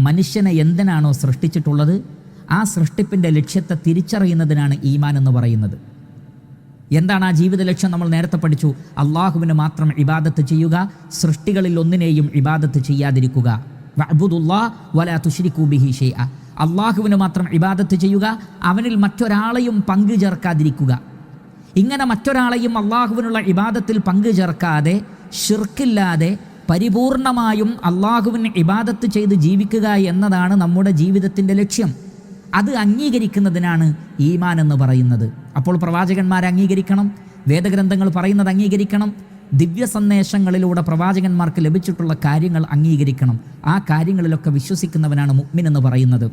മനുഷ്യനെ എന്തിനാണോ സൃഷ്ടിച്ചിട്ടുള്ളത് ആ സൃഷ്ടിപ്പിൻ്റെ ലക്ഷ്യത്തെ തിരിച്ചറിയുന്നതിനാണ് ഈമാൻ എന്ന് പറയുന്നത്. എന്താണ് ആ ജീവിത ലക്ഷ്യം? നമ്മൾ നേരത്തെ പഠിച്ചു. അള്ളാഹുവിന് മാത്രം ഇബാദത്ത് ചെയ്യുക, സൃഷ്ടികളിൽ ഒന്നിനെയും ഇബാദത്ത് ചെയ്യാതിരിക്കുക. വഅ്ബുദുല്ലാഹ വലാ തുശ്രികൂ ബിഹി ഷൈഅ, അള്ളാഹുവിന് മാത്രം ഇബാദത്ത് ചെയ്യുക, അവനിൽ മറ്റൊരാളെയും പങ്കു ചേർക്കാതിരിക്കുക. ഇങ്ങനെ മറ്റൊരാളെയും അള്ളാഹുവിനുള്ള ഇബാദത്തിൽ പങ്കു ചേർക്കാതെ, ശിർക്കില്ലാതെ പരിപൂർണമായും അള്ളാഹുവിന് ഇബാദത്ത് ചെയ്ത് ജീവിക്കുക എന്നതാണ് നമ്മുടെ ജീവിതത്തിൻ്റെ ലക്ഷ്യം. അത് അംഗീകരിക്കുന്നതിനാണ് ഈമാൻ എന്ന് പറയുന്നത്. അപ്പോൾ പ്രവാചകന്മാരെ അംഗീകരിക്കണം, വേദഗ്രന്ഥങ്ങൾ പറയുന്നത് അംഗീകരിക്കണം, ദിവ്യ സന്ദേശങ്ങളിലൂടെ പ്രവാചകന്മാർക്ക് ലഭിച്ചിട്ടുള്ള കാര്യങ്ങൾ അംഗീകരിക്കണം. ആ കാര്യങ്ങളിലൊക്കെ വിശ്വസിക്കുന്നവനാണ് മുഅ്മിൻ എന്ന് പറയുന്നത്.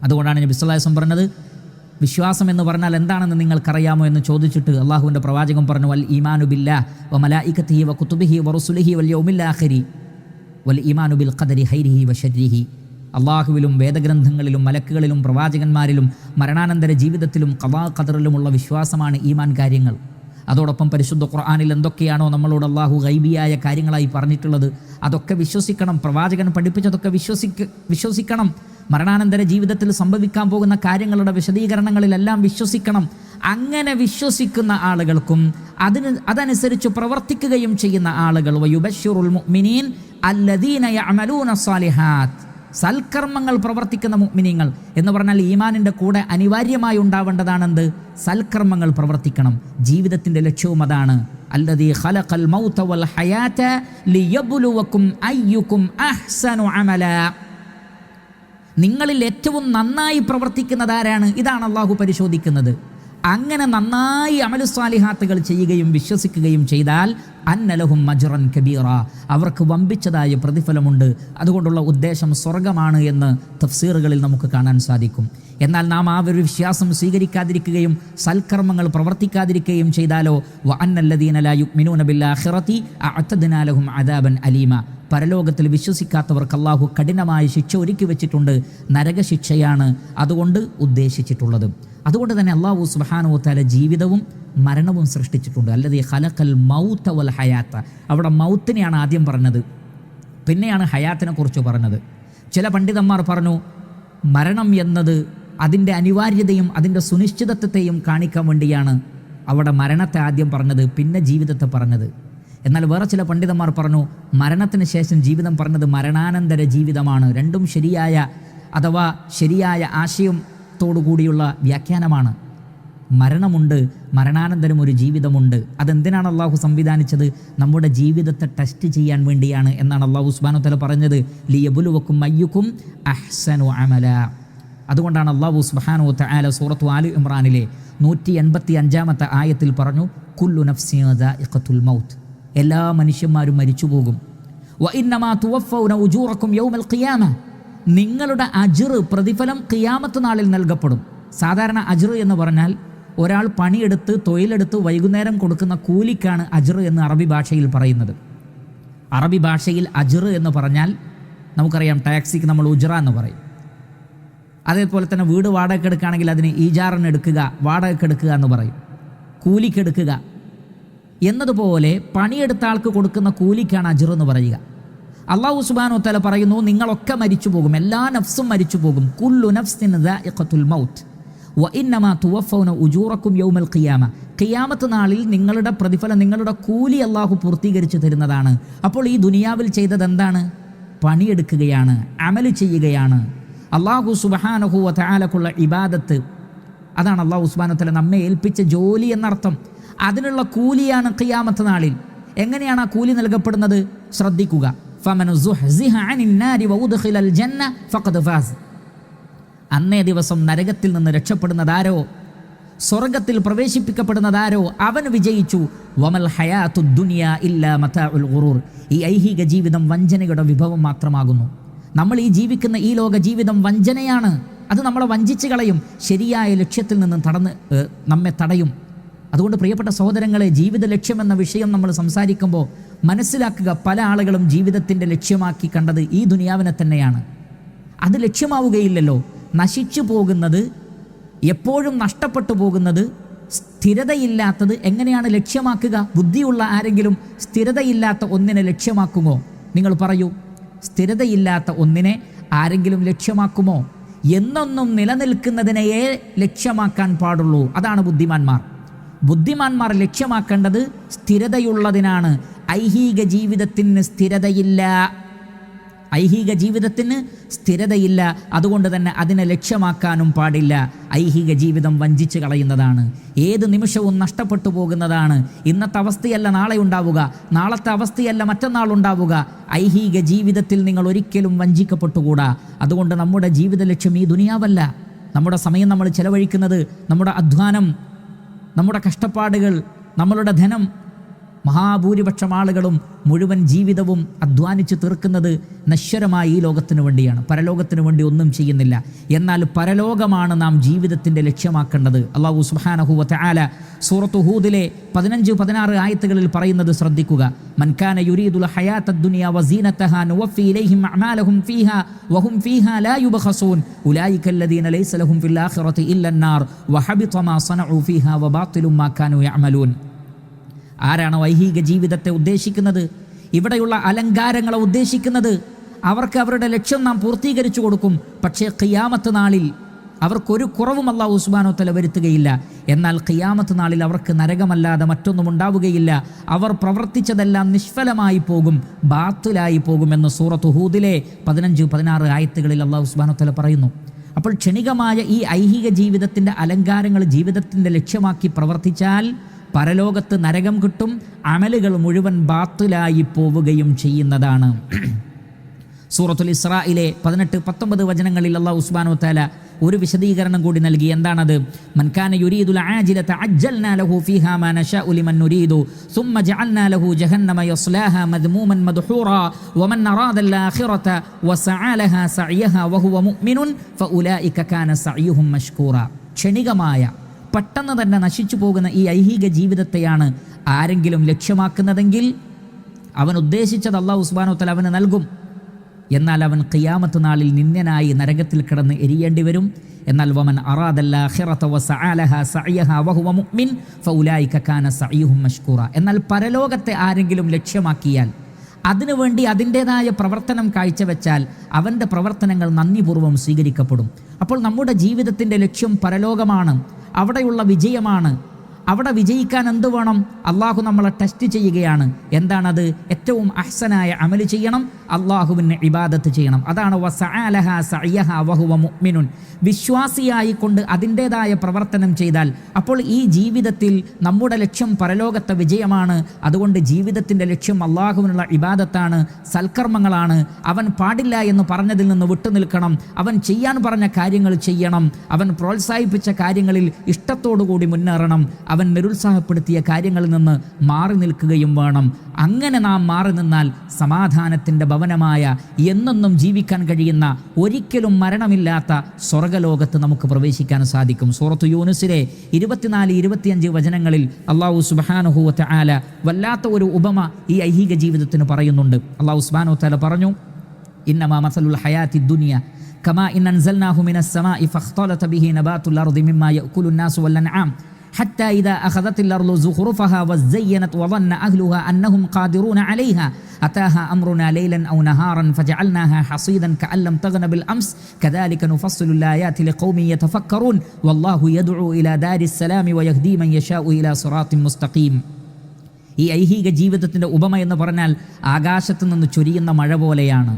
അതുകൊണ്ടാണ് നബി സല്ലല്ലാഹു അലൈഹി വസല്ലം പറഞ്ഞത്, വിശ്വാസം എന്ന് പറഞ്ഞാൽ എന്താണെന്ന് നിങ്ങൾക്കറിയാമോ എന്ന് ചോദിച്ചിട്ട് അള്ളാഹുവിൻ്റെ പ്രവാചകൻ പറഞ്ഞു: വൽ ഈമാനു ബില്ലാഹി വ മലായികതിഹി വ കുതുബിഹി വ റസുലിഹി വൽ യൗമിൽ ആഖിരി വൽ ഈമാനു ബിൽ ഖദരി ഖൈരിഹി വ ശർരിഹി. അള്ളാഹുവിലും വേദഗ്രന്ഥങ്ങളിലും മലക്കുകളിലും പ്രവാചകന്മാരിലും മരണാനന്തര ജീവിതത്തിലും ഖദാ ഖദറിലുമുള്ള വിശ്വാസമാണ് ഈമാൻ കാര്യങ്ങൾ. അതോടൊപ്പം പരിശുദ്ധ ഖുർആനിൽ എന്തൊക്കെയാണോ നമ്മളോട് അള്ളാഹു ഗൈബിയായ കാര്യങ്ങളായി പറഞ്ഞിട്ടുള്ളത് അതൊക്കെ വിശ്വസിക്കണം. പ്രവാചകൻ പഠിപ്പിച്ചതൊക്കെ വിശ്വസിക്കണം. മരണാനന്തര ജീവിതത്തിൽ സംഭവിക്കാൻ പോകുന്ന കാര്യങ്ങളുടെ വിശദീകരണങ്ങളിലെല്ലാം വിശ്വസിക്കണം. അങ്ങനെ വിശ്വസിക്കുന്ന ആളുകൾക്കും അതനുസരിച്ച് പ്രവർത്തിക്കുകയും ചെയ്യുന്ന ആളുകൾ വയുബശ്ശിറുൽ മുഅ്മിനീൻ അല്ലദീന യഅമലൂന സ്സാലിഹാത്ത്, സൽക്കർമ്മങ്ങൾ പ്രവർത്തിക്കുന്ന മുഅ്മിനീങ്ങൾ എന്ന് പറഞ്ഞാൽ ഈമാനിൻ്റെ കൂടെ അനിവാര്യമായി ഉണ്ടാവേണ്ടതാണെന്ത്? സൽക്കർമ്മങ്ങൾ പ്രവർത്തിക്കണം. ജീവിതത്തിൻ്റെ ലക്ഷ്യവും അതാണ്. അല്ലദീ ഖലഖൽ മൗത വൽ ഹയാത ലിയബ്ലുവകും അയ്യുകും അഹ്സനു അമല. നിങ്ങളിൽ ഏറ്റവും നന്നായി പ്രവർത്തിക്കുന്നത് ആരാണ്? ഇതാണ് അള്ളാഹു പരിശോധിക്കുന്നത്. അങ്ങനെ നന്നായി അമലു സ്വാലിഹാത്തുകൾ ചെയ്യുകയും വിശ്വസിക്കുകയും ചെയ്താൽ അന്ന ലഹും അജ്റൻ കബീറ, അവർക്ക് വമ്പിച്ചതായ പ്രതിഫലമുണ്ട്. അതുകൊണ്ടുള്ള ഉദ്ദേശം സ്വർഗമാണ് എന്ന് തഫ്സീറുകളിൽ നമുക്ക് കാണാൻ സാധിക്കും. എന്നാൽ നാം ആ ഒരു വിശ്വാസം സ്വീകരിക്കാതിരിക്കുകയും സൽക്കർമ്മങ്ങൾ പ്രവർത്തിക്കാതിരിക്കുകയും ചെയ്താലോ, വ അന്നല്ലദീന ലാ യുഅ്മിനൂന ബിൽആഖിറതി അഅതദ്നാ ലഹും അദാബൻ അലീമ, പരലോകത്തിൽ വിശ്വസിക്കാത്തവർക്ക് അല്ലാഹു കഠിനമായ ശിക്ഷ ഒരുക്കി വെച്ചിട്ടുണ്ട്, നരകശിക്ഷയാണ് അതുകൊണ്ട് ഉദ്ദേശിച്ചിട്ടുള്ളത്. അതുകൊണ്ട് തന്നെ അല്ലാഹു സുബ്ഹാനഹു വ തആല ജീവിതവും മരണവും സൃഷ്ടിച്ചിട്ടുണ്ട്. അല്ലദീ ഖലഖൽ മൗത വൽ ഹയാത്ത, അവിടെ മൗത്തിനെയാണ് ആദ്യം പറഞ്ഞത്, പിന്നെയാണ് ഹയാത്തിനെ കുറിച്ച് പറഞ്ഞത്. ചില പണ്ഡിതന്മാർ പറഞ്ഞു മരണം എന്നത് അതിൻ്റെ അനിവാര്യതയും അതിൻ്റെ സുനിശ്ചിതത്വത്തെയും കാണിക്കാൻ വേണ്ടിയാണ് അവിടെ മരണത്തെ ആദ്യം പറഞ്ഞത്, പിന്നെ ജീവിതത്തെ പറഞ്ഞത്. എന്നാൽ വേറെ ചില പണ്ഡിതന്മാർ പറഞ്ഞു മരണത്തിന് ശേഷം ജീവിതം പറഞ്ഞത് മരണാനന്തര ജീവിതമാണ്. രണ്ടും ശരിയായ അഥവാ ശരിയായ ആശയത്തോടു കൂടിയുള്ള വ്യാഖ്യാനമാണ്. മരണമുണ്ട്, മരണാനന്തരം ഒരു ജീവിതമുണ്ട്. അതെന്തിനാണ് അള്ളാഹു സംവിധാനിച്ചത്? നമ്മുടെ ജീവിതത്തെ ടെസ്റ്റ് ചെയ്യാൻ വേണ്ടിയാണ് എന്നാണ് അള്ളാഹു സുബ്ഹാനഹു വ തആല പറഞ്ഞത്, ലിയബ്ലുവക്കും അയ്യുക്കും അഹ്സനു അമല. അതുകൊണ്ടാണ് അള്ളാഹു സുബ്ഹാനഹു വ തആല സൂറത്തു ആലി ഇമ്രാനിലെ 185-ാമത്തെ ആയത്തിൽ പറഞ്ഞു, കുല്ലു നഫ്സിൻ ദാഇഖത്തുൽ മൗത്ത്, എല്ലാ മനുഷ്യന്മാരും മരിച്ചു പോകും. വ ഇന്നമാ തുവഫൗന ഉജൂറക്കും യൗമൽ ഖിയാമ, നിങ്ങളുടെ അജ്ർ പ്രതിഫലം ഖിയാമത്ത് നാളിൽ നൽകപ്പെടും. സാധാരണ അജ്ർ എന്ന് പറഞ്ഞാൽ ഒരാൾ പണിയെടുത്ത് തൊഴിലെടുത്ത് വൈകുന്നേരം കൊടുക്കുന്ന കൂലിക്കാണ് അജ്ർ എന്ന് അറബി ഭാഷയിൽ പറയുന്നത്. അറബി ഭാഷയിൽ അജ്ർ എന്ന് പറഞ്ഞാൽ നമുക്കറിയാം, ടാക്സിക്ക് നമ്മൾ ഉജ്റ എന്ന് പറയും. അതേപോലെ തന്നെ വീട് വാടകയ്ക്ക് എടുക്കുകയാണെങ്കിൽ അതിന് ഈജാറിന് എടുക്കുക, വാടകയ്ക്ക് എടുക്കുക എന്ന് പറയും, കൂലിക്കെടുക്കുക എന്നതുപോലെ പണിയെടുത്ത ആൾക്ക് കൊടുക്കുന്ന കൂലിക്കാണ് അജ്ർ എന്ന് പറയുക. അല്ലാഹു സുബ്ഹാനഹു വ തആല പറയുന്നു, നിങ്ങളൊക്കെ മരിച്ചു പോകും, എല്ലാ നഫ്സും മരിച്ചു പോകും. കുല്ലു നഫ്സിൻ ദാഇഖത്തുൽ മൗത്ത് വ ഇന്നമാ തുവഫൗന ഉജൂറക്കും യൗമൽ ഖിയാമ, ഖിയാമത്ത് നാളിൽ നിങ്ങളുടെ പ്രതിഫലം, നിങ്ങളുടെ കൂലി അല്ലാഹു പൂർത്തീകരിച്ചു തരുന്നതാണ്. അപ്പോൾ ഈ ദുനിയാവിൽ ചെയ്തത് എന്താണ്? പണിയെടുക്കുകയാണ്, അമൽ ചെയ്യുകയാണ്. അല്ലാഹു സുബ്ഹാനഹു വ തആലക്കുള്ള ഇബാദത്ത്, അതാണ് അല്ലാഹു സുബ്ഹാനഹു വ തആല നമ്മെ ഏൽപ്പിച്ച ജോലി എന്നർത്ഥം. അതിനുള്ള കൂലിയാണ് ഖിയാമത്ത് നാളിൽ. എങ്ങനെയാണ് ആ കൂലി നൽകപ്പെടുന്നത്? ശ്രദ്ധിക്കുക. ഫമൻ സുഹ്സിഹ അനിൻ നാരി വഉദ്ഖിലൽ ജന്ന ഫഖദ് ഫാസ്, അന്നേ ദിവസം നരകത്തിൽ നിന്ന് രക്ഷപ്പെടുന്നതാരോ, സ്വർഗത്തിൽ പ്രവേശിപ്പിക്കപ്പെടുന്നതാരോ അവൻ വിജയിച്ചു. വമൽ ഹയാത്തുദ് ദുനിയ ഇല്ലാ മതാഉൽ ഗുറൂർ, ഈ ഐഹിക ജീവിതം വഞ്ചനയുടെ വിഭവം മാത്രമാകുന്നു. നമ്മൾ ഈ ജീവിക്കുന്ന ഈ ലോക ജീവിതം വഞ്ചനയാണ്. അത് നമ്മളെ വഞ്ചിച്ച് കളയും, ശരിയായ ലക്ഷ്യത്തിൽ നിന്ന് നമ്മെ തടയും. അതുകൊണ്ട് പ്രിയപ്പെട്ട സഹോദരങ്ങളെ, ജീവിത ലക്ഷ്യമെന്ന വിഷയം നമ്മൾ സംസാരിക്കുമ്പോൾ മനസ്സിലാക്കുക, പല ആളുകളും ജീവിതത്തിൻ്റെ ലക്ഷ്യമാക്കി കണ്ടത് ഈ ദുനിയാവിനെ തന്നെയാണ്. അത് ലക്ഷ്യമാവുകയില്ലല്ലോ. നശിച്ചു പോകുന്നത്, എപ്പോഴും നഷ്ടപ്പെട്ടു പോകുന്നത്, സ്ഥിരതയില്ലാത്തത് എങ്ങനെയാണ് ലക്ഷ്യമാക്കുക? ബുദ്ധിയുള്ള ആരെങ്കിലും സ്ഥിരതയില്ലാത്ത ഒന്നിനെ ലക്ഷ്യമാക്കുമോ? നിങ്ങൾ പറയൂ, സ്ഥിരതയില്ലാത്ത ഒന്നിനെ ആരെങ്കിലും ലക്ഷ്യമാക്കുമോ? എന്നൊന്നും നിലനിൽക്കുന്നതിനെയേ ലക്ഷ്യമാക്കാൻ പാടുള്ളൂ. അതാണ് ബുദ്ധിമാന്മാർ. ബുദ്ധിമാന്മാർ ലക്ഷ്യമാക്കേണ്ടത് സ്ഥിരതയുള്ളതിനാണ്. ഐഹിക ജീവിതത്തിന് സ്ഥിരതയില്ല, ഐഹിക ജീവിതത്തിന് സ്ഥിരതയില്ല. അതുകൊണ്ട് തന്നെ അതിനെ ലക്ഷ്യമാക്കാനും പാടില്ല. ഐഹിക ജീവിതം വഞ്ചിച്ച് കളയുന്നതാണ്, ഏത് നിമിഷവും നഷ്ടപ്പെട്ടു പോകുന്നതാണ്. ഇന്നത്തെ അവസ്ഥയല്ല നാളെ ഉണ്ടാവുക, നാളത്തെ അവസ്ഥയല്ല മറ്റന്നാൾ ഉണ്ടാവുക. ഐഹിക ജീവിതത്തിൽ നിങ്ങൾ ഒരിക്കലും വഞ്ചിക്കപ്പെട്ടുകൂടാ. അതുകൊണ്ട് നമ്മുടെ ജീവിത ലക്ഷ്യം ഈ ദുനിയാവല്ല. നമ്മുടെ സമയം നമ്മൾ ചെലവഴിക്കുന്നത്, നമ്മുടെ അധ്വാനം, നമ്മുടെ കഷ്ടപ്പാടുകൾ, നമ്മളുടെ ധനം, മഹാഭൂരിപക്ഷം ആളുകളും മുഴുവൻ ജീവിതവും അധ്വാനിച്ച് തീർക്കുന്നത് നശ്വരമായ ഈ ലോകത്തിനു വേണ്ടിയാണ്. പരലോകത്തിനു വേണ്ടി ഒന്നും ചെയ്യുന്നില്ല. എന്നാൽ പരലോകമാണ് നാം ജീവിതത്തിൻ്റെ ലക്ഷ്യമാക്കേണ്ടത്. അല്ലാഹു സുബ്ഹാനഹു വ തആല സൂറത്തു ഹൂദിലെ 15-16 ആയത്തുകളിൽ പറയുന്നത് ശ്രദ്ധിക്കുക. മൻ കാന യുരീദുൽ ഹയാത്തദ് ദുനിയ വസീനതഹാ നുവഫി ഇലൈഹിം അഅമാലഹും ഫീഹാ വഹും ഫീഹാ ലാ യുബ്ഖസൂൻ ഉലൈകല്ലദീന ലൈസ ലഹും ഫിൽ ആഖിറതി ഇല്ലന്നാർ വഹബിത മാ സനഉ ഫീഹാ വബാതിലും മാ കാനൂ യഅമലൂൻ. ആരാണോ ഐഹിക ജീവിതത്തെ ഉദ്ദേശിക്കുന്നത്, ഇവിടെയുള്ള അലങ്കാരങ്ങളെ ഉദ്ദേശിക്കുന്നത്, അവർക്ക് അവരുടെ ലക്ഷ്യം നാം പൂർത്തീകരിച്ചു കൊടുക്കും. പക്ഷേ ഖിയാമത്ത് നാളിൽ അവർക്കൊരു കുറവും അല്ലാഹു സുബ്ഹാനഹു വ തആല വരുത്തുകയില്ല. എന്നാൽ ഖിയാമത്ത് നാളിൽ അവർക്ക് നരകമല്ലാതെ മറ്റൊന്നും ഉണ്ടാവുകയില്ല. അവർ പ്രവർത്തിച്ചതെല്ലാം നിഷ്ഫലമായി പോകും, ബാത്തിലായി പോകുമെന്ന് സൂറത്ത് ഹൂദിലെ 15-16 ആയത്തുകളിൽ അല്ലാഹു സുബ്ഹാനഹു വ തആല പറയുന്നു. അപ്പോൾ ക്ഷണികമായ ഈ ഐഹിക ജീവിതത്തിൻ്റെ അലങ്കാരങ്ങൾ ജീവിതത്തിൻ്റെ ലക്ഷ്യമാക്കി പ്രവർത്തിച്ചാൽ പരലോകത്ത് നരകം കിട്ടും, അമലുകൾ മുഴുവൻ ബാത്തിലായി പോവുകയും ചെയ്യുന്നതാണ്. സൂറത്തുൽ ഇസ്രായിലെ 18-19 വചനങ്ങളിൽ അല്ലാഹു സുബ്ഹാനഹു വ തആല ഒരു വിശദീകരണം കൂടി നൽകി. എന്താണത്? മൻ കാന യുരീദുൽ ആജിലത അജ്ജൽനാ ലഹു ഫീഹാ മാ നശാഉ ലിമൻ നുരീദു സുമ്മ ജഅൽനാ ലഹു ജഹന്നമ യസ്ലാഹാ മദ്മൂമൻ മദ്ഹൂറാ വമൻ അറാദൽ ആഖിറത വസഅ ലഹാ സഅയഹാ വഹുവ മുഅ്മിനുൻ ഫഉലൈക കാന സഅയുഹും മഷ്കൂറ. ക്ഷണികമായ പെട്ടെന്ന് തന്നെ നശിച്ചു പോകുന്ന ഈ ഐഹിക ജീവിതത്തെയാണ് ആരെങ്കിലും ലക്ഷ്യമാക്കുന്നതെങ്കിൽ അവൻ ഉദ്ദേശിച്ചത് അല്ലാഹു സുബ്ഹാനഹു വ തആല അവന് നൽകും. എന്നാൽ അവൻ ഖിയാമത്ത് നാളിൽ നിന്ദ്യനായി നരകത്തിൽ കിടന്ന് എരിയേണ്ടി വരും. എന്നാൽ വമൻ അറാദൽ ആഖിറത വസഅ ലഹാ സഅയഹാ വഹുവ മുഅ്മിൻ ഫഉലൈക കാന സഅയുഹും മഷ്കൂറ. എന്നാൽ പരലോകത്തെ ആരെങ്കിലും ലക്ഷ്യമാക്കിയാൽ, അതിനുവേണ്ടി അതിൻ്റെതായ പ്രവർത്തനം കാഴ്ചവെച്ചാൽ അവൻ്റെ പ്രവർത്തനങ്ങൾ നന്ദിപൂർവ്വം സ്വീകരിക്കപ്പെടും. അപ്പോൾ നമ്മുടെ ജീവിതത്തിൻ്റെ ലക്ഷ്യം പരലോകമാണ്, അവിടെയുള്ള വിജയമാണ്. അവിടെ വിജയിക്കാൻ എന്ത് വേണം? അള്ളാഹു നമ്മളെ ടെസ്റ്റ് ചെയ്യുകയാണ്. എന്താണത്? ഏറ്റവും അഹ്സനായ അമല് ചെയ്യണം, അള്ളാഹുവിന് ഇബാദത്ത് ചെയ്യണം. അതാണ് വസഅ ലഹാ സഅയഹാ വഹുവ മുഅ്മിനുൻ. വിശ്വാസിയായിക്കൊണ്ട് അതിൻ്റെതായ പ്രവർത്തനം ചെയ്താൽ അപ്പോൾ ഈ ജീവിതത്തിൽ നമ്മുടെ ലക്ഷ്യം പരലോകത്തെ വിജയമാണ്. അതുകൊണ്ട് ജീവിതത്തിൻ്റെ ലക്ഷ്യം അള്ളാഹുവിനുള്ള ഇബാദത്താണ്, സൽക്കർമ്മങ്ങളാണ്. അവൻ പാടില്ല എന്ന് പറഞ്ഞതിൽ നിന്ന് വിട്ടുനിൽക്കണം. അവൻ ചെയ്യാൻ പറഞ്ഞ കാര്യങ്ങൾ ചെയ്യണം. അവൻ പ്രോത്സാഹിപ്പിച്ച കാര്യങ്ങളിൽ ഇഷ്ടത്തോടുകൂടി മുന്നേറണം. അവൻ നിരുത്സാഹപ്പെടുത്തിയ കാര്യങ്ങളിൽ നിന്ന് മാറി നിൽക്കുകയും വേണം. അങ്ങനെ നാം മാറി നിന്നാൽ സമാധാനത്തിൻ്റെ ഭവനമായ, എന്നെന്നും ജീവിക്കാൻ കഴിയുന്ന, ഒരിക്കലും മരണമില്ലാത്ത സ്വർഗലോകത്ത് നമുക്ക് പ്രവേശിക്കാൻ സാധിക്കും. സൂറത്ത് യൂനുസിലെ 24-25 വചനങ്ങളിൽ അല്ലാഹു സുബ്ഹാനഹു വ തആല വല്ലാത്ത ഒരു ഉപമ ഈ ഐഹിക ജീവിതത്തിന് പറയുന്നുണ്ട്. അല്ലാഹു സുബ്ഹാനഹു വ തആല പറഞ്ഞു, ഇന്നമാ മസലുൽ ഹയാത്തി ദുനിയ കമാ ഇൻ അൻസൽനാഹു മിനസ് സമാഇ ഫഖ്തലത ബിഹി നബാതുൽ അർദി മിമ്മാ യഅകുലുൻ നാസു വൽ അൻആം حتى إذا أخذت الأرض زخرفها وزينت وظن أهلها أنهم قادرون عليها أتاها أمرنا ليلا أو نهارا فجعلناها حصيدا كأن لم تغن بالأمس كذلك نفصل الآيات لقوم يتفكرون والله يدعو إلى دار السلام ويهدي من يشاء إلى صراط مستقيم. ഈ ഐഹിക ജീവിതത്തിൻ്റെ ഉപമ എന്ന് പറഞ്ഞാൽ ആകാശത്തു നിന്ന് ചൊരിയുന്ന മഴ പോലെയാണ്.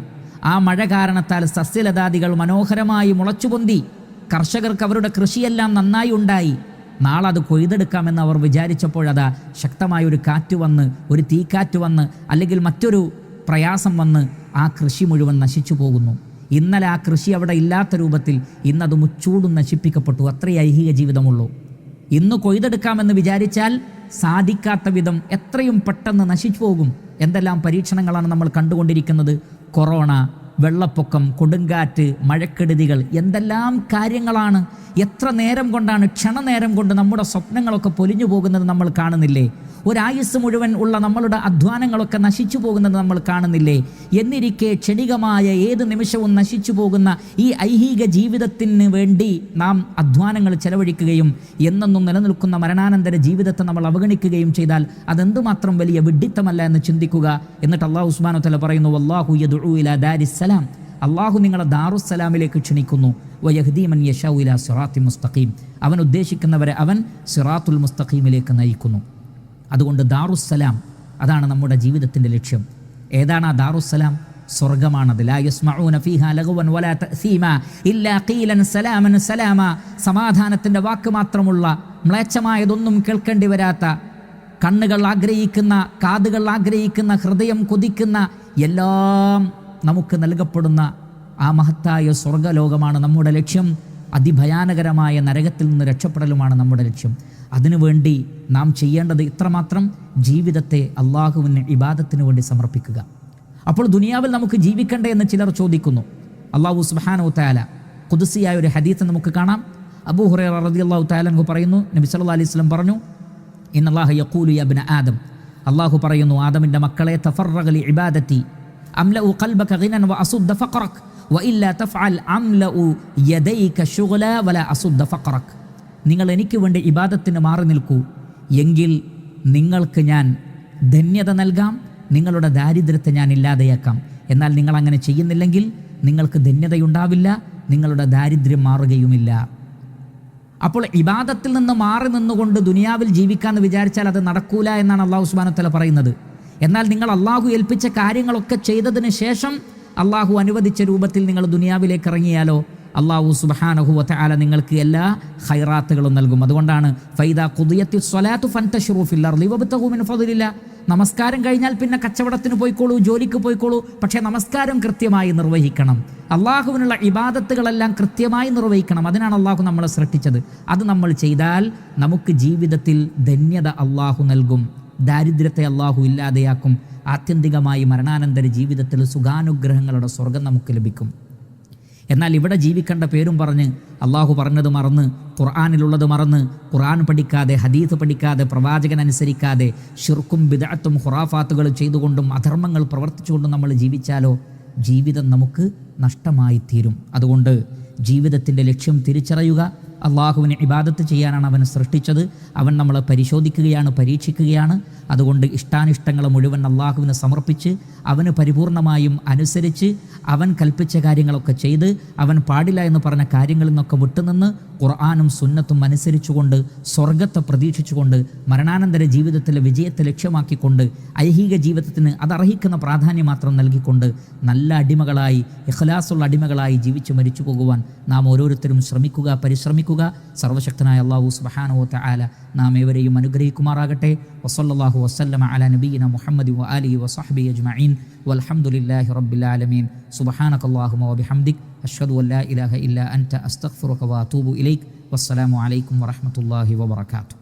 ആ മഴ കാരണത്താൽ സസ്യലതാദികൾ മനോഹരമായി മുളച്ചുപൊന്തി. കർഷകർക്ക് അവരുടെ കൃഷിയെല്ലാം നന്നായി ഉണ്ടായി. നാളെ അത് കൊയ്തെടുക്കാമെന്ന് അവർ വിചാരിച്ചപ്പോഴതാ ശക്തമായൊരു കാറ്റ് വന്ന്, ഒരു തീക്കാറ്റ് വന്ന്, അല്ലെങ്കിൽ മറ്റൊരു പ്രയാസം വന്ന് ആ കൃഷി മുഴുവൻ നശിച്ചു പോകുന്നു. ഇന്നലെ ആ കൃഷി അവിടെ ഇല്ലാത്ത രൂപത്തിൽ ഇന്നത് മുച്ചൂടും നശിപ്പിക്കപ്പെട്ടു. അത്രയേ ഐഹിക ജീവിതമുള്ളൂ. ഇന്ന് കൊയ്തെടുക്കാമെന്ന് വിചാരിച്ചാൽ സാധിക്കാത്ത വിധം എത്രയും പെട്ടെന്ന് നശിച്ചു പോകും. എന്തെല്ലാം പരീക്ഷണങ്ങളാണ് നമ്മൾ കണ്ടുകൊണ്ടിരിക്കുന്നത്. കൊറോണ, വെള്ളപ്പൊക്കം, കൊടുങ്കാറ്റ്, മഴക്കെടുതികൾ, എന്തെല്ലാം കാര്യങ്ങളാണ്. എത്ര നേരം കൊണ്ടാണ്, ക്ഷണനേരം കൊണ്ട് നമ്മുടെ സ്വപ്നങ്ങളൊക്കെ പൊലിഞ്ഞു പോകുന്നത് നമ്മൾ കാണുന്നില്ലേ? ഒരായുസ് മുഴുവൻ ഉള്ള നമ്മളുടെ അധ്വാനങ്ങളൊക്കെ നശിച്ചു പോകുന്നത് നമ്മൾ കാണുന്നില്ലേ? എന്നിരിക്കെ ക്ഷണികമായ ഏത് നിമിഷവും നശിച്ചു പോകുന്ന ഈ ഐഹിക ജീവിതത്തിന് വേണ്ടി നാം അധ്വാനങ്ങൾ ചെലവഴിക്കുകയും എന്നെന്നും നിലനിൽക്കുന്ന മരണാനന്തര ജീവിതത്തെ നമ്മൾ അവഗണിക്കുകയും ചെയ്താൽ അതെന്തുമാത്രം വലിയ വിഡ്ഢിത്തമല്ല എന്ന് ചിന്തിക്കുക. എന്നിട്ട് അല്ലാഹു സുബ്ഹാനഹു വ തആല പറയുന്നു, വല്ലാഹു യദ്ഉ ഇലാ ദാരിസ്സലാം. അള്ളാഹു നിങ്ങളെ ദാറുസ്സലാമിലേക്ക് ക്ഷണിക്കുന്നു. വയഹ്ദീ മൻ യശാഉ ഇലാ സിറാത്തി മുസ്തഖീം. അവൻ ഉദ്ദേശിക്കുന്നവരെ അവൻ സിറാത്തുൽ മുസ്തഖീമിലേക്ക് നയിക്കുന്നു. അതുകൊണ്ട് ദാറുസ്സലാം, അതാണ് നമ്മുടെ ജീവിതത്തിൻ്റെ ലക്ഷ്യം. ഏതാണ് ആ ദാറുസ്സലാം? സ്വർഗമാണത്. ലാ യസ്മഊന ഫീഹാ ലഗ്വൻ വലാ തഅസീമാ ഇല്ലാ ഖീലൻ സലാമൻ സലാമാ. സമാധാനത്തിൻ്റെ വാക്ക് മാത്രമുള്ള, മ്ലേച്ഛമായതൊന്നും കേൾക്കേണ്ടി വരാത്ത, കണ്ണുകൾ ആഗ്രഹിക്കുന്ന, കാതുകൾ ആഗ്രഹിക്കുന്ന, ഹൃദയം കൊതിക്കുന്ന എല്ലാം നമുക്ക് നൽകപ്പെടുന്ന ആ മഹത്തായ സ്വർഗലോകമാണ് നമ്മുടെ ലക്ഷ്യം. അതിഭയാനകരമായ നരകത്തിൽ നിന്ന് രക്ഷപ്പെടലുമാണ് നമ്മുടെ ലക്ഷ്യം. അതിനുവേണ്ടി നാം ചെയ്യേണ്ടത് ഇത്രമാത്രം: ജീവിതത്തെ അള്ളാഹുവിന് ഇബാദത്തിന് വേണ്ടി സമർപ്പിക്കുക. അപ്പോൾ ദുനിയാവിൽ നമുക്ക് ജീവിക്കണ്ടേ എന്ന് ചിലർ ചോദിക്കുന്നു. അല്ലാഹു സുബ്ഹാനഹു വ തആല ഖുദ്സിയായ ഒരു ഹദീസ് നമുക്ക് കാണാം. അബൂ ഹുറൈറ റളിയല്ലാഹു തആല അൻഹു പറയുന്നു, നബി സല്ലല്ലാഹു അലൈഹി വസല്ലം പറഞ്ഞു, ഇന്നല്ലാഹ യഖൂലു യാ ഇബ്ന ആദം. അല്ലാഹു പറയുന്നു, ആദമിൻ്റെ മക്കളെ, തഫറഗ ലി ഇബാദതി അംലഉ ഖൽബക ഗിനൻ വഅസുദ്ദ ഫഖറക വഇല്ലാ തഫഅൽ അംലഉ യദൈക ശുഗ്ല വലാ അസുദ്ദ ഫഖറക. നിങ്ങൾ എനിക്ക് വേണ്ടി ഇബാദത്തിന് മാറി നിൽക്കൂ, എങ്കിൽ നിങ്ങൾക്ക് ഞാൻ ധന്യത നൽകാം, നിങ്ങളുടെ ദാരിദ്ര്യത്തെ ഞാൻ ഇല്ലാതെയാക്കാം. എന്നാൽ നിങ്ങൾ അങ്ങനെ ചെയ്യുന്നില്ലെങ്കിൽ നിങ്ങൾക്ക് ധന്യതയുണ്ടാവില്ല, നിങ്ങളുടെ ദാരിദ്ര്യം മാറുകയുമില്ല. അപ്പോൾ ഇബാദത്തിൽ നിന്ന് മാറി നിന്നുകൊണ്ട് ദുനിയാവിൽ ജീവിക്കാമെന്ന് വിചാരിച്ചാൽ അത് നടക്കൂല എന്നാണ് അല്ലാഹു സുബ്ഹാനഹു വ തആല പറയുന്നത്. എന്നാൽ നിങ്ങൾ അള്ളാഹു ഏൽപ്പിച്ച കാര്യങ്ങളൊക്കെ ചെയ്തതിന് ശേഷം അള്ളാഹു അനുവദിച്ച രൂപത്തിൽ നിങ്ങൾ ദുനിയാവിലേക്ക് ഇറങ്ങിയാലോ അള്ളാഹു സുബ്ഹാനഹു വ തആല നിങ്ങൾക്ക് എല്ലാ ഖൈറാത്തുകളും നൽകും. അതുകൊണ്ടാണ് ഫൈദാ ഖുദിയത്തിസ് സ്വലാത്തു ഫൻതശിറൂ ഫിൽ അർളി വബ്തഗൂ മിൻ ഫദ്ലില്ലാ. നമസ്കാരം കഴിഞ്ഞാൽ പിന്നെ കച്ചവടത്തിന് പോയിക്കോളൂ, ജോലിക്ക് പോയിക്കോളൂ, പക്ഷേ നമസ്കാരം കൃത്യമായി നിർവഹിക്കണം. അള്ളാഹുവിനുള്ള ഇബാദത്തുകളെല്ലാം കൃത്യമായി നിർവഹിക്കണം. അതിനാണ് അള്ളാഹു നമ്മളെ സൃഷ്ടിച്ചത്. അത് നമ്മൾ ചെയ്താൽ നമുക്ക് ജീവിതത്തിൽ ധന്യത അള്ളാഹു നൽകും, ദാരിദ്ര്യത്തെ അള്ളാഹു ഇല്ലാതെയാക്കും. ആത്യന്തികമായി മരണാനന്തര ജീവിതത്തിൽ സുഖാനുഗ്രഹങ്ങളുടെ സ്വർഗം നമുക്ക് ലഭിക്കും. എന്നാൽ ഇവിടെ ജീവിക്കേണ്ട പേരും പറഞ്ഞ് അള്ളാഹു പറഞ്ഞത് മറന്ന്, ഖുർആനിലുള്ളത് മറന്ന്, ഖുർആൻ പഠിക്കാതെ, ഹദീത്ത് പഠിക്കാതെ, പ്രവാചകൻ അനുസരിക്കാതെ, ശിർക്കും ബിദ്അത്തും ഖുറാഫാത്തുകളും ചെയ്തുകൊണ്ടും അധർമ്മങ്ങൾ പ്രവർത്തിച്ചുകൊണ്ടും നമ്മൾ ജീവിച്ചാലോ ജീവിതം നമുക്ക് നഷ്ടമായി തീരും. അതുകൊണ്ട് ജീവിതത്തിൻ്റെ ലക്ഷ്യം തിരിച്ചറിയുക. അള്ളാഹുവിനെ ഇബാദത്ത് ചെയ്യാനാണ് അവൻ സൃഷ്ടിച്ചത്. അവൻ നമ്മളെ പരിശോധിക്കുകയാണ്, പരീക്ഷിക്കുകയാണ്. അതുകൊണ്ട് ഇഷ്ടാനിഷ്ടങ്ങൾ മുഴുവൻ അള്ളാഹുവിന് സമർപ്പിച്ച് അവന് പരിപൂർണമായും അനുസരിച്ച് അവൻ കൽപ്പിച്ച കാര്യങ്ങളൊക്കെ ചെയ്ത് അവൻ പാടില്ല എന്ന് പറഞ്ഞ കാര്യങ്ങളിൽ നിന്നൊക്കെ വിട്ടുനിന്ന് ഖുർആനും സുന്നത്തും അനുസരിച്ചുകൊണ്ട് സ്വർഗത്തെ പ്രതീക്ഷിച്ചുകൊണ്ട് മരണാനന്തര ജീവിതത്തിലെ വിജയത്തെ ലക്ഷ്യമാക്കിക്കൊണ്ട് ഐഹിക ജീവിതത്തിന് അതർഹിക്കുന്ന പ്രാധാന്യം മാത്രം നൽകിക്കൊണ്ട് നല്ല അടിമകളായി, ഇഖ്ലാസുള്ള അടിമകളായി ജീവിച്ച് മരിച്ചു പോകുവാൻ നാം ഓരോരുത്തരും ശ്രമിക്കുക, പരിശ്രമിക്കുക. സർവശക്തനായ അല്ലാഹു സുബ്ഹാനഹു വ തആല നാം ഏവരെയും അനുഗ്രഹിക്കുമാറാകട്ടെ. വസല്ലല്ലാഹു വസല്ലമ അലാ നബിയിന മുഹമ്മദി വ ആലിഹി വസഹ്ബിഹി അജ്മഈൻ വൽഹംദുലില്ലാഹി റബ്ബിൽ ആലമീൻ. സുബ്ഹാനകല്ലാഹുമ്മ വബിഹംദിക് അഷ്ഹദു അൻ ലാ ഇലാഹ ഇല്ലാ അൻത അസ്തഗ്ഫിറുക വ അതൂബു ഇലൈക്. വസ്സലാമു അലൈക്കും വറഹ്മത്തുള്ളാഹി വബറകാതുഹു.